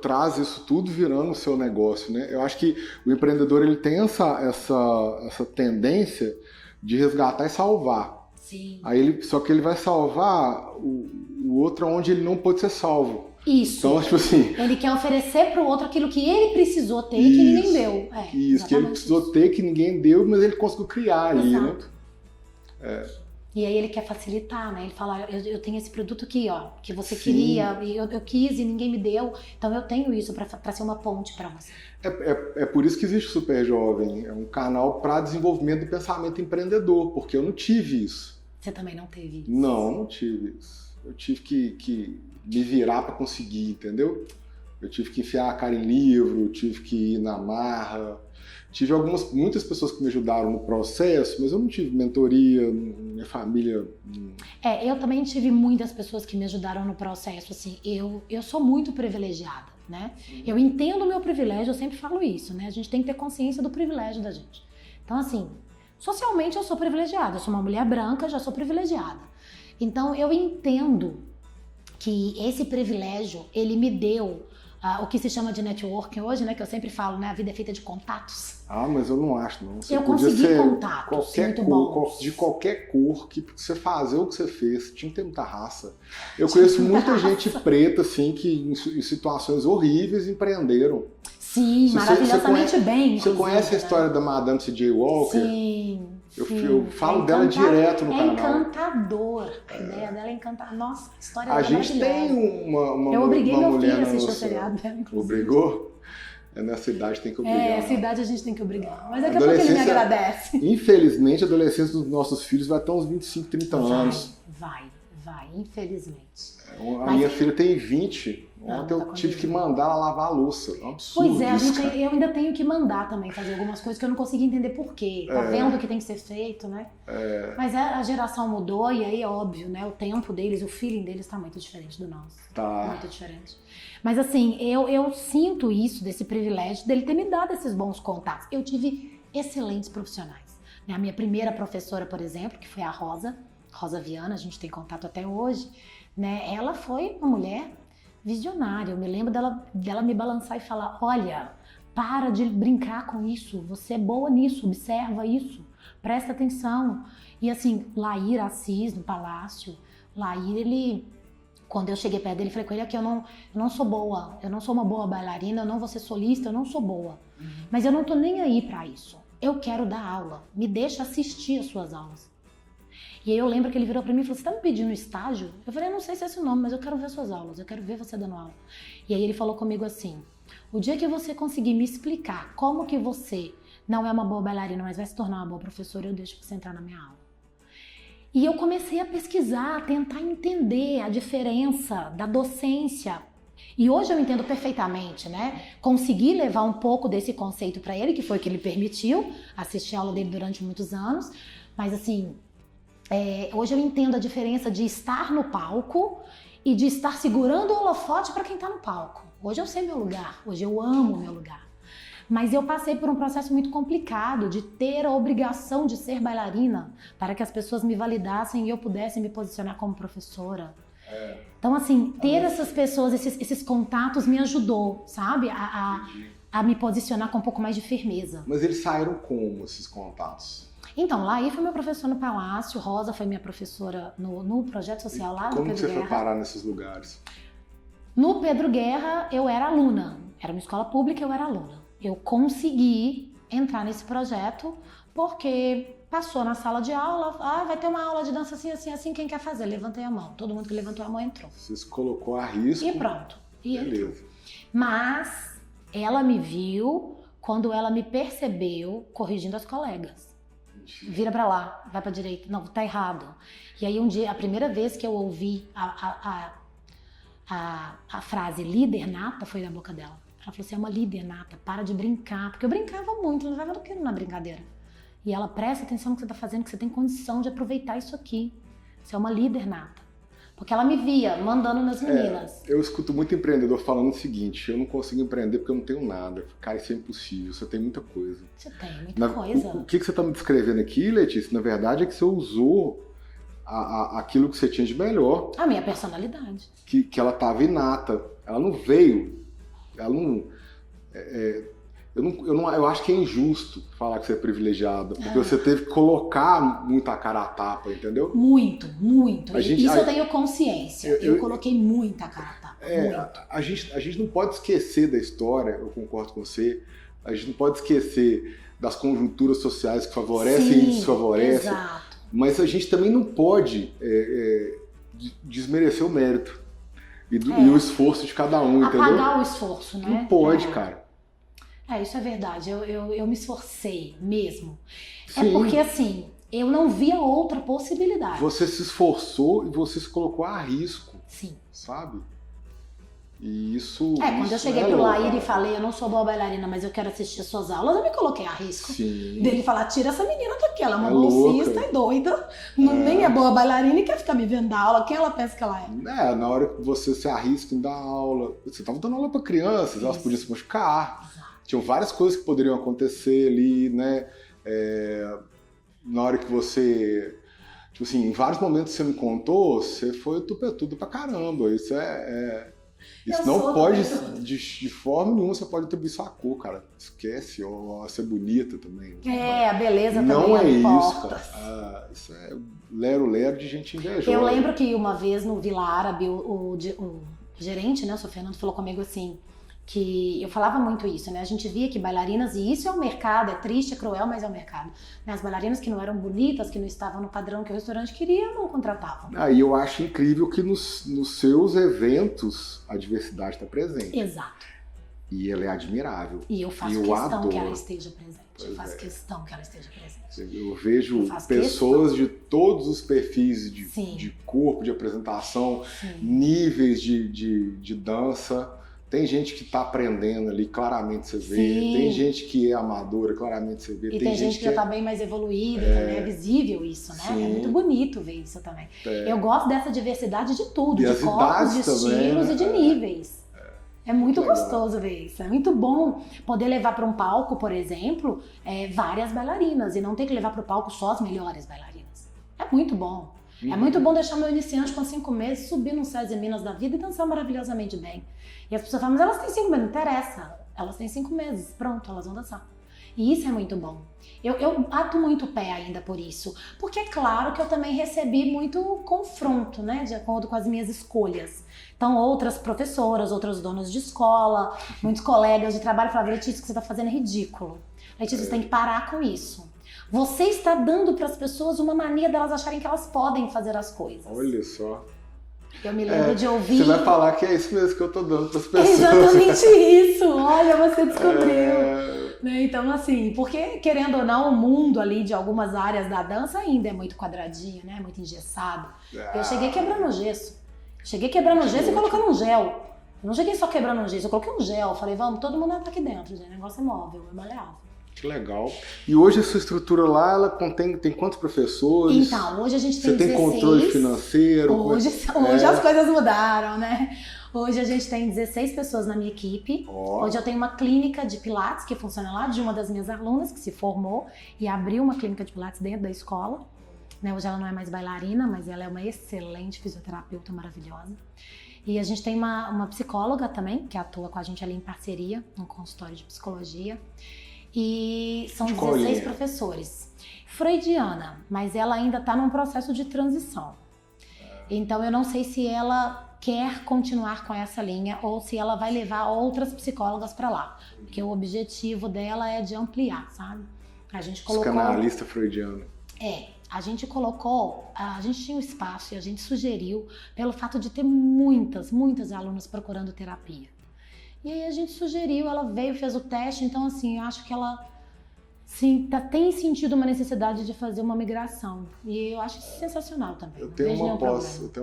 S2: traz isso tudo virando o seu negócio, né? Eu acho que o empreendedor ele tem essa tendência de resgatar e salvar.
S1: Sim.
S2: Só que ele vai salvar o outro onde ele não pôde ser salvo.
S1: Isso.
S2: Então, tipo assim...
S1: Ele quer oferecer para o outro aquilo que ele precisou ter e que ninguém deu.
S2: Isso, que ele precisou ter, que ninguém deu, mas ele conseguiu criar ali, né?
S1: E aí ele quer facilitar, né? Ele fala, eu tenho esse produto aqui, ó, que você
S2: Sim.
S1: queria, e eu quis e ninguém me deu, então eu tenho isso para ser uma ponte para você.
S2: É por isso que existe o Super Jovem, é um canal para desenvolvimento do pensamento empreendedor, porque eu não tive isso.
S1: Você também não teve isso?
S2: Não tive isso. Eu tive que me virar para conseguir, entendeu? Eu tive que enfiar a cara em livro, tive que ir na marra. Tive muitas pessoas que me ajudaram no processo, mas eu não tive mentoria, minha família...
S1: Eu também tive muitas pessoas que me ajudaram no processo, assim, eu sou muito privilegiada, né? Eu entendo o meu privilégio, eu sempre falo isso, né? A gente tem que ter consciência do privilégio da gente. Então, assim, socialmente eu sou privilegiada, eu sou uma mulher branca, já sou privilegiada. Então, eu entendo que esse privilégio, ele me deu o que se chama de networking hoje, né? Que eu sempre falo, né? A vida é feita de contatos.
S2: Ah, mas eu não acho, não. Você
S1: eu
S2: podia
S1: consegui
S2: ser
S1: contatos muito bons.
S2: De qualquer cor, que você fazer o que você fez, tinha que ter muita raça. Eu conheço muita gente preta, assim, que em situações horríveis empreenderam.
S1: Sim, maravilhosamente bem.
S2: Você conhece a história da Madame C.J. Walker?
S1: Sim.
S2: Eu falo dela direto no canal.
S1: É encantador. A ideia dela é encantadora. Nossa, a história dela é
S2: maravilhosa. A gente tem uma
S1: Eu obriguei
S2: uma
S1: meu
S2: mulher
S1: filho a assistir o seriado dela, inclusive.
S2: Obrigou? Nessa idade tem que obrigar.
S1: Essa idade a gente tem que obrigar. Mas daqui a pouco ele me agradece.
S2: Infelizmente, a adolescência dos nossos filhos vai até uns 25, 30 anos.
S1: Vai, infelizmente.
S2: A minha filha tem 20. Ontem eu tive que mandar ela lavar a louça. É um absurdo.
S1: Pois é, eu ainda tenho que mandar também fazer algumas coisas que eu não consegui entender por quê. Tá vendo que tem que ser feito, né? Mas a geração mudou e aí é óbvio, né? O tempo deles, o feeling deles tá muito diferente do nosso.
S2: Tá.
S1: Muito diferente. Mas assim, eu sinto isso, desse privilégio dele ter me dado esses bons contatos. Eu tive excelentes profissionais. A minha primeira professora, por exemplo, que foi a Rosa Viana, a gente tem contato até hoje, né? Ela foi uma mulher visionária. Eu me lembro dela me balançar e falar, olha, para de brincar com isso, você é boa nisso, observa isso, presta atenção. E assim, Lair Assis, no Palácio, Lair, quando eu cheguei perto dele, falei com ele que eu não sou boa, eu não sou uma boa bailarina, eu não vou ser solista, eu não sou boa. Mas eu não tô nem aí pra isso. Eu quero dar aula, me deixa assistir as suas aulas. E aí eu lembro que ele virou pra mim e falou, você tá me pedindo estágio? Eu falei, eu não sei se é esse o nome, mas eu quero ver suas aulas, eu quero ver você dando aula. E aí ele falou comigo assim, o dia que você conseguir me explicar como que você não é uma boa bailarina, mas vai se tornar uma boa professora, eu deixo você entrar na minha aula. E eu comecei a pesquisar, a tentar entender a diferença da docência. E hoje eu entendo perfeitamente, né? Consegui levar um pouco desse conceito para ele, que foi o que ele permitiu, assistir a aula dele durante muitos anos, mas assim... hoje eu entendo a diferença de estar no palco e de estar segurando o holofote para quem está no palco. Hoje eu sei meu lugar, hoje eu amo meu lugar. Mas eu passei por um processo muito complicado de ter a obrigação de ser bailarina para que as pessoas me validassem e eu pudesse me posicionar como professora. Então, assim, ter essas pessoas, esses contatos me ajudou, sabe? A me posicionar com um pouco mais de firmeza.
S2: Mas eles saíram como, esses contatos?
S1: Então, Laí foi meu professor no Palácio, Rosa foi minha professora no projeto social lá no Pedro Guerra.
S2: Como você foi parar nesses lugares?
S1: No Pedro Guerra, eu era aluna. Era uma escola pública, eu era aluna. Eu consegui entrar nesse projeto porque passou na sala de aula, vai ter uma aula de dança assim, assim, assim, quem quer fazer? Levantei a mão. Todo mundo que levantou a mão entrou.
S2: Você se colocou a risco.
S1: E pronto. E
S2: beleza.
S1: entrou. Mas ela me viu quando ela me percebeu corrigindo as colegas. Vira pra lá, vai pra direita, não, tá errado. E aí um dia, a primeira vez que eu ouvi a frase líder nata foi da boca dela. Ela falou, você é uma líder nata, para de brincar. Porque eu brincava muito, não levava do que na brincadeira. E ela, presta atenção no que você tá fazendo, que você tem condição de aproveitar isso aqui. Você é uma líder nata. Porque ela me via mandando nas meninas.
S2: Eu escuto muito empreendedor falando o seguinte, eu não consigo empreender porque eu não tenho nada. Cara, isso é impossível, você tem muita coisa.
S1: Você tem muita coisa.
S2: O que você está me descrevendo aqui, Letícia, na verdade é que você usou aquilo que você tinha de melhor.
S1: A minha personalidade.
S2: Que ela estava inata. Ela não veio. Ela não... Eu acho que é injusto falar que você é privilegiada, porque você teve que colocar muita cara a tapa, entendeu?
S1: Muito. Eu tenho consciência. Eu coloquei muita cara a tapa.
S2: A gente não pode esquecer da história, eu concordo com você, a gente não pode esquecer das conjunturas sociais que favorecem e desfavorecem.
S1: Exato.
S2: Mas a gente também não pode desmerecer o mérito e o esforço de cada um, entendeu?
S1: Apagar o esforço, né?
S2: Não pode, cara.
S1: Isso é verdade. Eu me esforcei mesmo.
S2: Sim.
S1: É porque, assim, eu não via outra possibilidade.
S2: Você se esforçou e você se colocou a risco.
S1: Sim.
S2: Sabe? E isso.
S1: Quando eu cheguei pro Laíri e falei, eu não sou boa bailarina, mas eu quero assistir as suas aulas, eu me coloquei a risco.
S2: Sim.
S1: Dele falar, tira essa menina daqui, ela é uma bolsista, é doida, nem é boa bailarina e quer ficar me vendo dar aula, quem ela pensa que ela é?
S2: Na hora que você se arrisca em dar aula, você estava dando aula para crianças, elas podiam se machucar. Exato. Tinham várias coisas que poderiam acontecer ali, né? Na hora que você... Tipo assim, em vários momentos que você me contou, você foi o tupetudo pra caramba. Isso Isso não pode, de forma nenhuma, você pode atribuir sua cor, cara. Esquece, ou ser bonita também.
S1: A beleza
S2: não
S1: também
S2: não é
S1: importa.
S2: Isso, cara. Isso é lero-lero de gente invejosa.
S1: Eu lembro que uma vez no Vila Árabe, o gerente, né, o seu Fernando, falou comigo assim, que eu falava muito isso, né? A gente via que bailarinas, e isso é o mercado, é triste, é cruel, mas é o mercado. Né? As bailarinas que não eram bonitas, que não estavam no padrão que o restaurante queria, não contratavam.
S2: E eu acho incrível que nos seus eventos a diversidade está presente.
S1: Exato.
S2: E ela é admirável.
S1: E eu faço questão que ela esteja presente. Eu faço questão que ela esteja presente.
S2: Eu vejo pessoas de todos os perfis de corpo, de apresentação, níveis de dança. Tem gente que está aprendendo ali, claramente você vê. Sim. Tem gente que é amadora, claramente você vê.
S1: E tem gente que já está bem mais evoluída, também é visível isso, né? Sim. É muito bonito ver isso também. Eu gosto dessa diversidade de tudo, de corpos, de estilos e de níveis. É muito gostoso ver isso. É muito bom poder levar para um palco, por exemplo, várias bailarinas e não ter que levar para o palco só as melhores bailarinas. É muito bom. É muito bom deixar meu iniciante com 5 meses subir num SESI Minas da vida e dançar maravilhosamente bem. E as pessoas falam, mas elas têm 5 meses, não interessa. Elas têm 5 meses, pronto, elas vão dançar. E isso é muito bom. Eu bato muito o pé ainda por isso. Porque é claro que eu também recebi muito confronto, né? De acordo com as minhas escolhas. Então, outras professoras, outras donas de escola, muitos colegas de trabalho falavam, Letícia, o que você está fazendo é ridículo. Letícia, você tem que parar com isso. Você está dando para as pessoas uma mania delas acharem que elas podem fazer as coisas.
S2: Olha só.
S1: Eu me lembro de ouvir...
S2: Você vai falar que é isso mesmo que eu tô dando para as pessoas.
S1: Exatamente isso. Olha, você descobriu. Né? Então, assim, porque, querendo ou não, o mundo ali de algumas áreas da dança ainda é muito quadradinho, né? Muito engessado. Eu cheguei quebrando o gesso. Cheguei quebrando o gesso e colocando um gel. Eu não cheguei só quebrando um gesso, eu coloquei um gel. Falei, vamos, todo mundo tá aqui dentro, gente. O negócio é móvel, é maleável.
S2: Que legal. E hoje a sua estrutura lá, ela tem quantos professores?
S1: Então, hoje a gente tem 16.
S2: Você tem controle financeiro?
S1: Hoje as coisas mudaram, né? Hoje a gente tem 16 pessoas na minha equipe. Hoje eu tenho uma clínica de pilates que funciona lá, de uma das minhas alunas que se formou e abriu uma clínica de pilates dentro da escola. Né? Hoje ela não é mais bailarina, mas ela é uma excelente fisioterapeuta maravilhosa. E a gente tem uma psicóloga também, que atua com a gente ali em parceria, no consultório de psicologia. E são 16 professores. Freudiana, mas ela ainda está num processo de transição. Então eu não sei se ela quer continuar com essa linha ou se ela vai levar outras psicólogas para lá. Porque o objetivo dela é de ampliar, sabe? A gente colocou...
S2: Psicanalista freudiana.
S1: A gente colocou, a gente tinha um espaço e a gente sugeriu pelo fato de ter muitas alunas procurando terapia. E aí a gente sugeriu, ela veio, fez o teste, então assim, eu acho que ela sim, tem sentido uma necessidade de fazer uma migração. E eu acho isso sensacional também.
S2: Eu tenho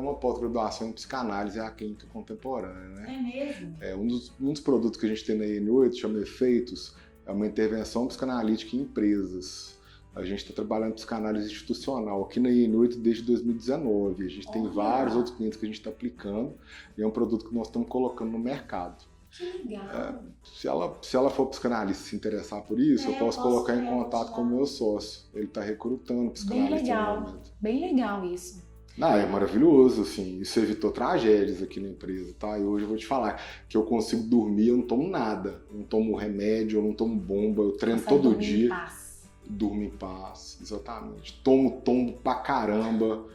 S2: uma pós-graduação em psicanálise, é a clínica contemporânea, né?
S1: É mesmo?
S2: Um dos produtos que a gente tem na IN8, chama Efeitos, é uma intervenção psicanalítica em empresas. A gente está trabalhando psicanálise institucional aqui na IN8 desde 2019. A gente tem vários outros clientes que a gente está aplicando e é um produto que nós estamos colocando no mercado.
S1: Que legal.
S2: Se ela for psicanalista e se interessar por isso, eu posso colocar em contato com o meu sócio. Ele está recrutando psicanalista.
S1: Bem legal isso.
S2: É maravilhoso, assim. Isso evitou tragédias aqui na empresa, tá? E hoje eu vou te falar que eu consigo dormir, eu não tomo nada. Eu não tomo remédio, eu não tomo bomba, eu treino todo dia. Durmo em paz, exatamente. Tomo tombo pra caramba.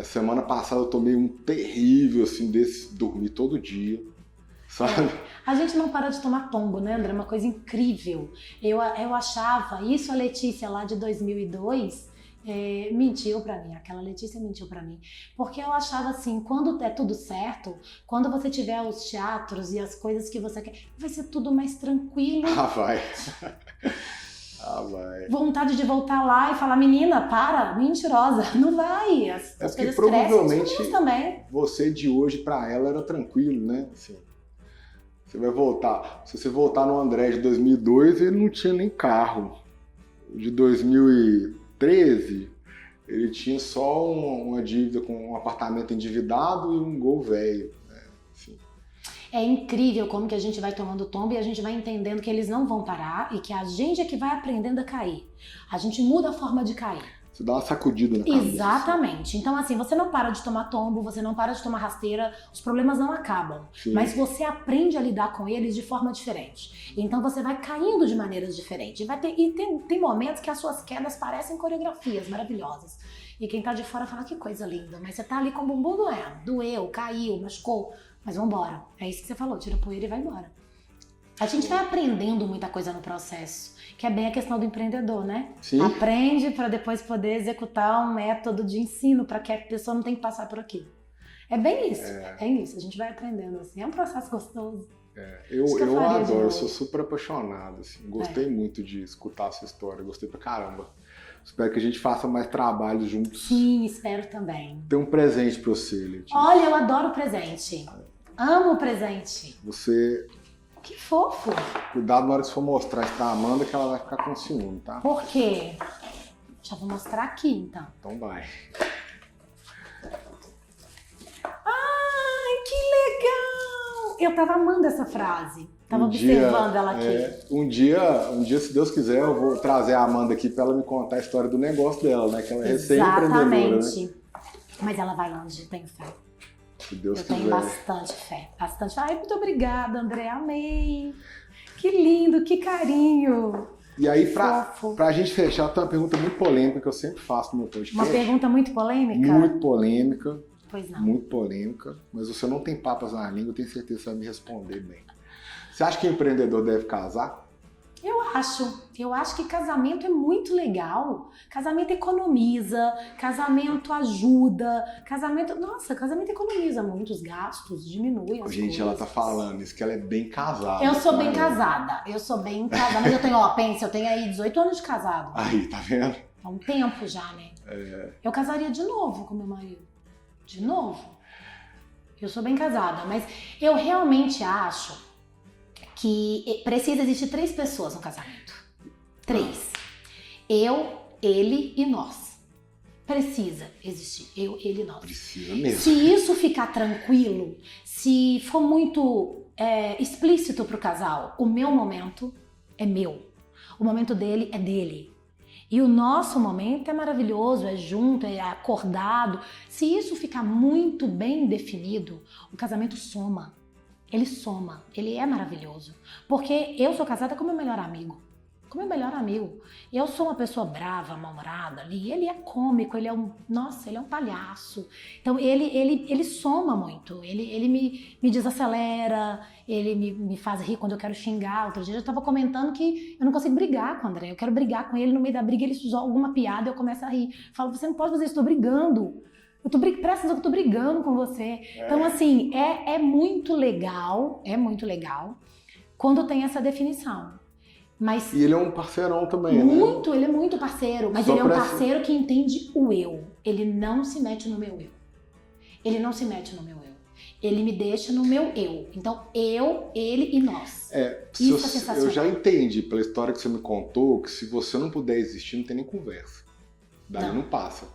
S2: Semana passada eu tomei um terrível, assim, desse, dormir todo dia. Sabe?
S1: A gente não para de tomar tombo, né, André? É uma coisa incrível. Eu achava, isso a Letícia lá de 2002, mentiu pra mim, aquela Letícia mentiu pra mim, porque eu achava assim, quando é tudo certo, quando você tiver os teatros e as coisas que você quer, vai ser tudo mais tranquilo.
S2: Ah, vai. Ah, vai.
S1: Vontade de voltar lá e falar, menina, para, mentirosa, não vai, as coisas
S2: provavelmente
S1: crescem, também.
S2: Você de hoje pra ela era tranquilo, né? Assim, você vai voltar, se você voltar no André de 2002, ele não tinha nem carro. De 2013, ele tinha só uma dívida com um apartamento endividado e um Gol velho, né? Assim.
S1: É incrível como que a gente vai tomando tombo e a gente vai entendendo que eles não vão parar e que a gente é que vai aprendendo a cair. A gente muda a forma de cair.
S2: Você dá uma sacudida na cabeça.
S1: Exatamente. Assim. Então, assim, você não para de tomar tombo, você não para de tomar rasteira, os problemas não acabam. Sim. Mas você aprende a lidar com eles de forma diferente. Então, você vai caindo de maneiras diferentes. Tem momentos que as suas quedas parecem coreografias maravilhosas. E quem tá de fora fala, que coisa linda. Mas você tá ali com o bumbum doendo. Doeu, caiu, machucou. Mas vambora. É isso que você falou, tira a poeira e vai embora. A gente vai aprendendo muita coisa no processo, que é bem a questão do empreendedor, né?
S2: Sim.
S1: Aprende para depois poder executar um método de ensino para que a pessoa não tenha que passar por aquilo. É bem isso, é isso. A gente vai aprendendo assim, é um processo gostoso.
S2: Eu adoro, eu sou super apaixonado, assim. Gostei muito de escutar essa história, gostei pra caramba. Espero que a gente faça mais trabalhos juntos.
S1: Sim, espero também.
S2: Tem um presente pra você, Letícia.
S1: Olha, eu adoro presente. Amo presente.
S2: Você...
S1: Que fofo!
S2: Cuidado na hora que você for mostrar isso pra Amanda, que ela vai ficar com ciúme, tá?
S1: Por quê? Já vou mostrar aqui, então.
S2: Então vai.
S1: Ai, que legal! Eu tava amando essa frase. Tava observando ela aqui.
S2: Um dia, se Deus quiser, eu vou trazer a Amanda aqui pra ela me contar a história do negócio dela, né? Que ela é recém-empreendedora, né?
S1: Exatamente. Mas ela vai longe, tenho fé.
S2: Se Deus quiser.
S1: Tenho bastante fé, bastante fé. Ai, muito obrigada, André, amei. Que lindo, que carinho.
S2: E aí, pra gente fechar, tem uma pergunta muito polêmica que eu sempre faço no meu podcast.
S1: Uma pergunta muito polêmica?
S2: Muito polêmica.
S1: Pois não.
S2: Muito polêmica, mas você não tem papas na língua, eu tenho certeza que você vai me responder bem. Você acha que o empreendedor deve casar?
S1: Eu acho que casamento é muito legal. Casamento economiza, casamento ajuda, casamento economiza muitos gastos, diminui as coisas.
S2: Ela tá falando isso, que ela é bem casada.
S1: Eu sou bem casada, mas eu tenho aí 18 anos de casado.
S2: Aí, tá vendo?
S1: Há um tempo já, né? Eu casaria de novo com meu marido. De novo. Eu sou bem casada, mas eu realmente acho que precisa existir 3 pessoas no casamento. 3. Eu, ele e nós. Precisa existir eu, ele e nós.
S2: Precisa mesmo.
S1: Se isso ficar tranquilo, se for muito explícito pro casal, o meu momento é meu. O momento dele é dele. E o nosso momento é maravilhoso, é junto, é acordado. Se isso ficar muito bem definido, o casamento soma. Ele soma, ele é maravilhoso. Porque eu sou casada com meu melhor amigo. Com meu melhor amigo. Eu sou uma pessoa brava, mal-humorada ali. Ele é cômico, ele é um palhaço. Então ele soma muito. Ele me desacelera, ele me faz rir quando eu quero xingar. Outro dia eu estava comentando que eu não consigo brigar com o André. Eu quero brigar com ele, no meio da briga ele joga alguma piada e eu começo a rir. Falo, você não pode fazer isso, estou brigando. Presta atenção que eu tô brigando com você. Então, assim, é muito legal quando tem essa definição. Mas
S2: e ele é um parceirão também,
S1: né? Ele é muito parceiro. Mas ele é um parceiro que entende o eu. Ele não se mete no meu eu. Ele me deixa no meu eu. Então, eu, ele e nós. Isso é sensacional.
S2: Eu já entendi pela história que você me contou que se você não puder existir, não tem nem conversa. Daí não passa.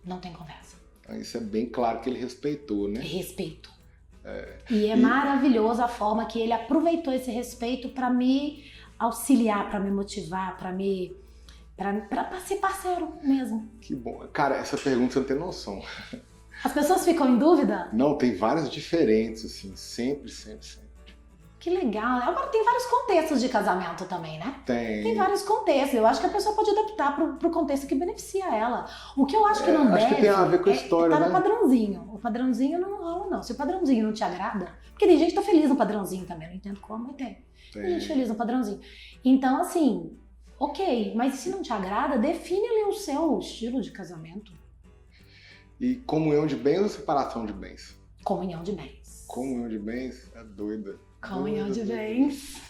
S1: Não tem conversa.
S2: Isso é bem claro que ele respeitou, né?
S1: Respeito. E maravilhoso a forma que ele aproveitou esse respeito para me auxiliar, para me motivar, para ser parceiro mesmo.
S2: Que bom. Cara, essa pergunta você não tem noção.
S1: As pessoas ficam em dúvida?
S2: Não, tem várias diferentes, assim, sempre.
S1: Que legal. Agora tem vários contextos de casamento também, né?
S2: Tem
S1: vários contextos. Eu acho que a pessoa pode adaptar pro contexto que beneficia ela. O que eu acho que não deve...
S2: Acho que tem a ver com a história,
S1: tá
S2: né?
S1: no padrãozinho. O padrãozinho não rola, não. Se o padrãozinho não te agrada... Porque tem gente que tá feliz no padrãozinho também. Não entendo como, mas tem. Tem gente feliz no padrãozinho. Então, assim... Ok, mas se não te agrada, define ali o seu estilo de casamento.
S2: E comunhão de bens ou separação de bens?
S1: Comunhão de bens.
S2: Comunhão de bens é doida.
S1: Comunhão de bens.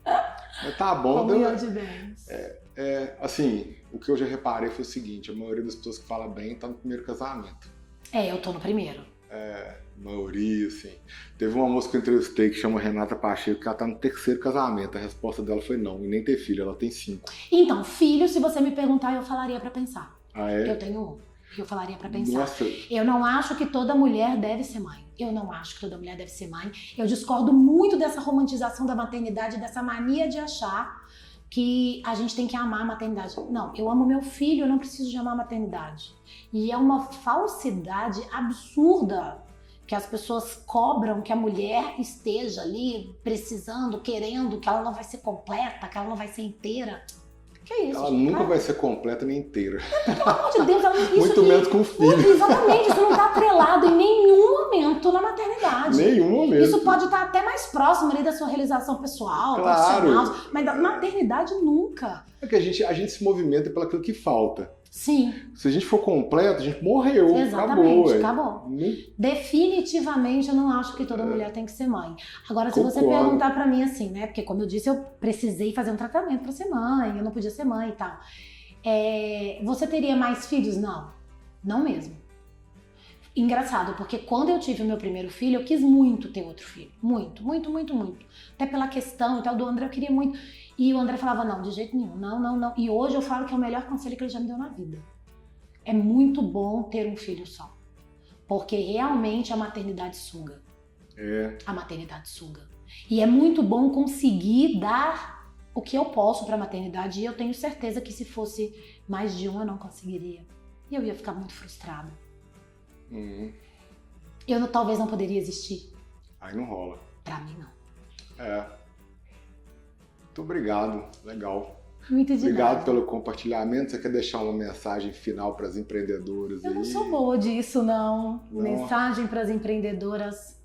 S2: Mas tá bom.
S1: Comunhão de bens.
S2: Assim, o que eu já reparei foi o seguinte, a maioria das pessoas que fala bem tá no primeiro casamento.
S1: Eu tô no primeiro.
S2: Maioria, assim. Teve uma moça que eu entrevistei que chama Renata Pacheco, que ela tá no terceiro casamento. A resposta dela foi não, e nem ter filho, ela tem 5.
S1: Então, filho, se você me perguntar, eu falaria pra pensar.
S2: Ah, é?
S1: Eu tenho um, que eu falaria pra pensar.
S2: Nossa.
S1: Eu não acho que toda mulher deve ser mãe. Eu não acho que toda mulher deve ser mãe. Eu discordo muito dessa romantização da maternidade, dessa mania de achar que a gente tem que amar a maternidade. Não, eu amo meu filho, eu não preciso de amar a maternidade. E é uma falsidade absurda que as pessoas cobram que a mulher esteja ali precisando, querendo, que ela não vai ser completa, que ela não vai ser inteira. Que é isso?
S2: Ela nunca vai ser completa nem inteira.
S1: Pelo amor de Deus,
S2: Muito menos com o filho.
S1: Exatamente, isso não está atrelado em nenhum momento na maternidade.
S2: Nenhum momento.
S1: Isso pode estar até mais próximo ali da sua realização pessoal,
S2: Claro.
S1: profissional, mas da maternidade nunca.
S2: É que a gente se movimenta pelaquilo que falta.
S1: Sim.
S2: Se a gente for completo, a gente morreu.
S1: Exatamente,
S2: acabou.
S1: Definitivamente eu não acho que toda mulher tem que ser mãe. Agora, se você
S2: Concordo.
S1: perguntar pra mim assim, né? Porque como eu disse, eu precisei fazer um tratamento pra ser mãe, eu não podia ser mãe e tal. Você teria mais filhos? Não. Não mesmo. Engraçado, porque quando eu tive o meu primeiro filho, eu quis muito ter outro filho. Muito, muito, muito, muito. Até pela questão e tal do André, eu queria muito. E o André falava, não, de jeito nenhum, não, não, não. E hoje eu falo que é o melhor conselho que ele já me deu na vida. É muito bom ter um filho só. Porque realmente a maternidade suga. A maternidade suga. E é muito bom conseguir dar o que eu posso pra maternidade. E eu tenho certeza que se fosse mais de um, eu não conseguiria. E eu ia ficar muito frustrada. Eu talvez não poderia existir.
S2: Aí não rola.
S1: Pra mim, não.
S2: Muito obrigado. Legal.
S1: Muito de
S2: Obrigado
S1: nada.
S2: pelo compartilhamento. Você quer deixar uma mensagem final para as empreendedoras?
S1: Eu
S2: aí?
S1: não sou boa disso, não.
S2: Não.
S1: Mensagem para as empreendedoras.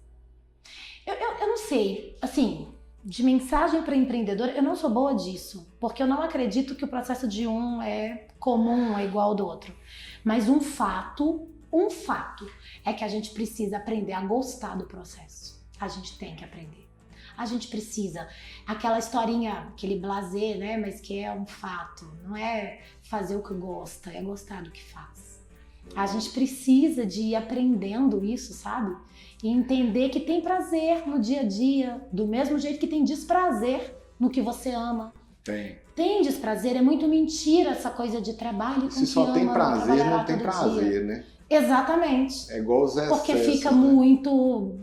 S1: Eu não sei. Assim, de mensagem para empreendedora, eu não sou boa disso. Porque eu não acredito que o processo de um é comum, é igual ao do outro. Mas um fato é que a gente precisa aprender a gostar do processo. A gente tem que aprender. A gente precisa. Aquela historinha, aquele blasé, né? Mas que é um fato. Não é fazer o que gosta, é gostar do que faz. A gente precisa de ir aprendendo isso, sabe? E entender que tem prazer no dia a dia, do mesmo jeito que tem desprazer no que você ama. Tem desprazer, é muito mentira essa coisa de trabalho com
S2: Se só tem prazer, não tem prazer, né?
S1: Exatamente.
S2: É igual os excessos.
S1: Porque fica
S2: né?
S1: muito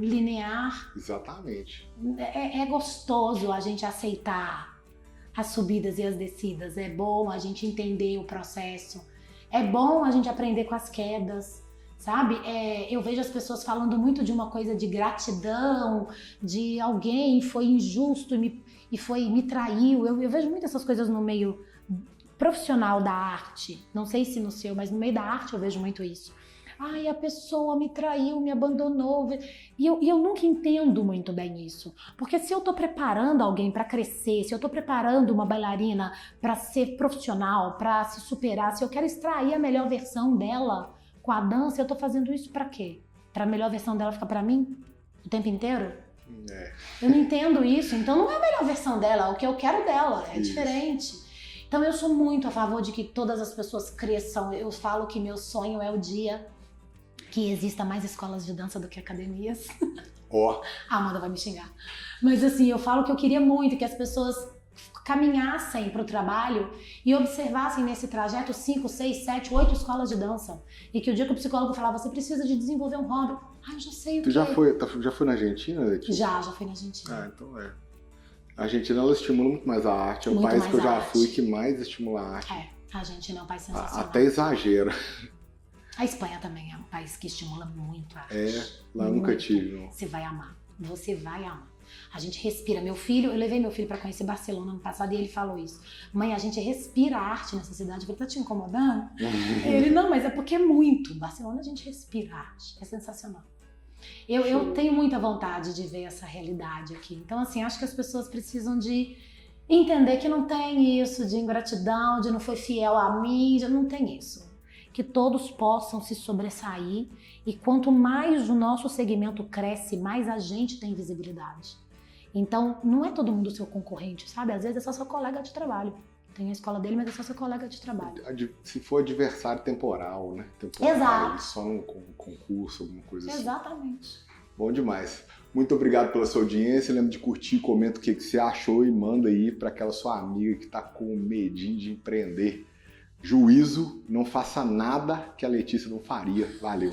S1: linear.
S2: Exatamente.
S1: É gostoso a gente aceitar as subidas e as descidas. É bom a gente entender o processo. É bom a gente aprender com as quedas, sabe? Eu vejo as pessoas falando muito de uma coisa de gratidão, de alguém foi injusto e me traiu. Eu vejo muito essas coisas no meio profissional da arte. Não sei se no seu, mas no meio da arte eu vejo muito isso. Ai, a pessoa me traiu, me abandonou. E eu nunca entendo muito bem isso. Porque se eu tô preparando alguém para crescer, se eu tô preparando uma bailarina para ser profissional, para se superar, se eu quero extrair a melhor versão dela com a dança, eu tô fazendo isso para quê? Para a melhor versão dela ficar para mim o tempo inteiro? Eu não entendo isso. Então não é a melhor versão dela, é o que eu quero dela, é diferente. Então eu sou muito a favor de que todas as pessoas cresçam. Eu falo que meu sonho é o dia que exista mais escolas de dança do que academias. A Amanda vai me xingar. Mas assim, eu falo que eu queria muito que as pessoas caminhassem para o trabalho e observassem nesse trajeto 5, 6, 7, 8 escolas de dança. E que o dia que o psicólogo falava, você precisa de desenvolver um hobby. Eu já sei o que.
S2: Tu já foi na Argentina, Letícia?
S1: Já fui na Argentina.
S2: Ah, então A Argentina, ela estimula muito mais a arte. É o país que eu já fui que mais estimula a arte.
S1: A Argentina é um país sensacional.
S2: Até exagera.
S1: A Espanha também é um país que estimula muito a arte.
S2: Lá eu nunca tive. Não.
S1: Você vai amar. Você vai amar. A gente respira. Eu levei meu filho para conhecer Barcelona ano passado e ele falou isso. Mãe, a gente respira arte nessa cidade. Eu falei, tá te incomodando? Ele, não, mas é porque é muito. Barcelona a gente respira arte. É sensacional. Eu tenho muita vontade de ver essa realidade aqui. Então, assim, acho que as pessoas precisam de Entender que não tem isso de ingratidão, de não foi fiel a mim, não tem isso. Que todos possam se sobressair e quanto mais o nosso segmento cresce, mais a gente tem visibilidade. Então, não é todo mundo seu concorrente, sabe? Às vezes é só seu colega de trabalho. Tem a escola dele, mas é só seu colega de trabalho.
S2: Se for adversário temporal, né? Temporal,
S1: Exato.
S2: só num concurso, alguma coisa assim.
S1: Exatamente.
S2: Bom demais. Muito obrigado pela sua audiência. Lembra de curtir, comenta o que você achou e manda aí para aquela sua amiga que está com medinho de empreender. Juízo, não faça nada que a Letícia não faria. Valeu!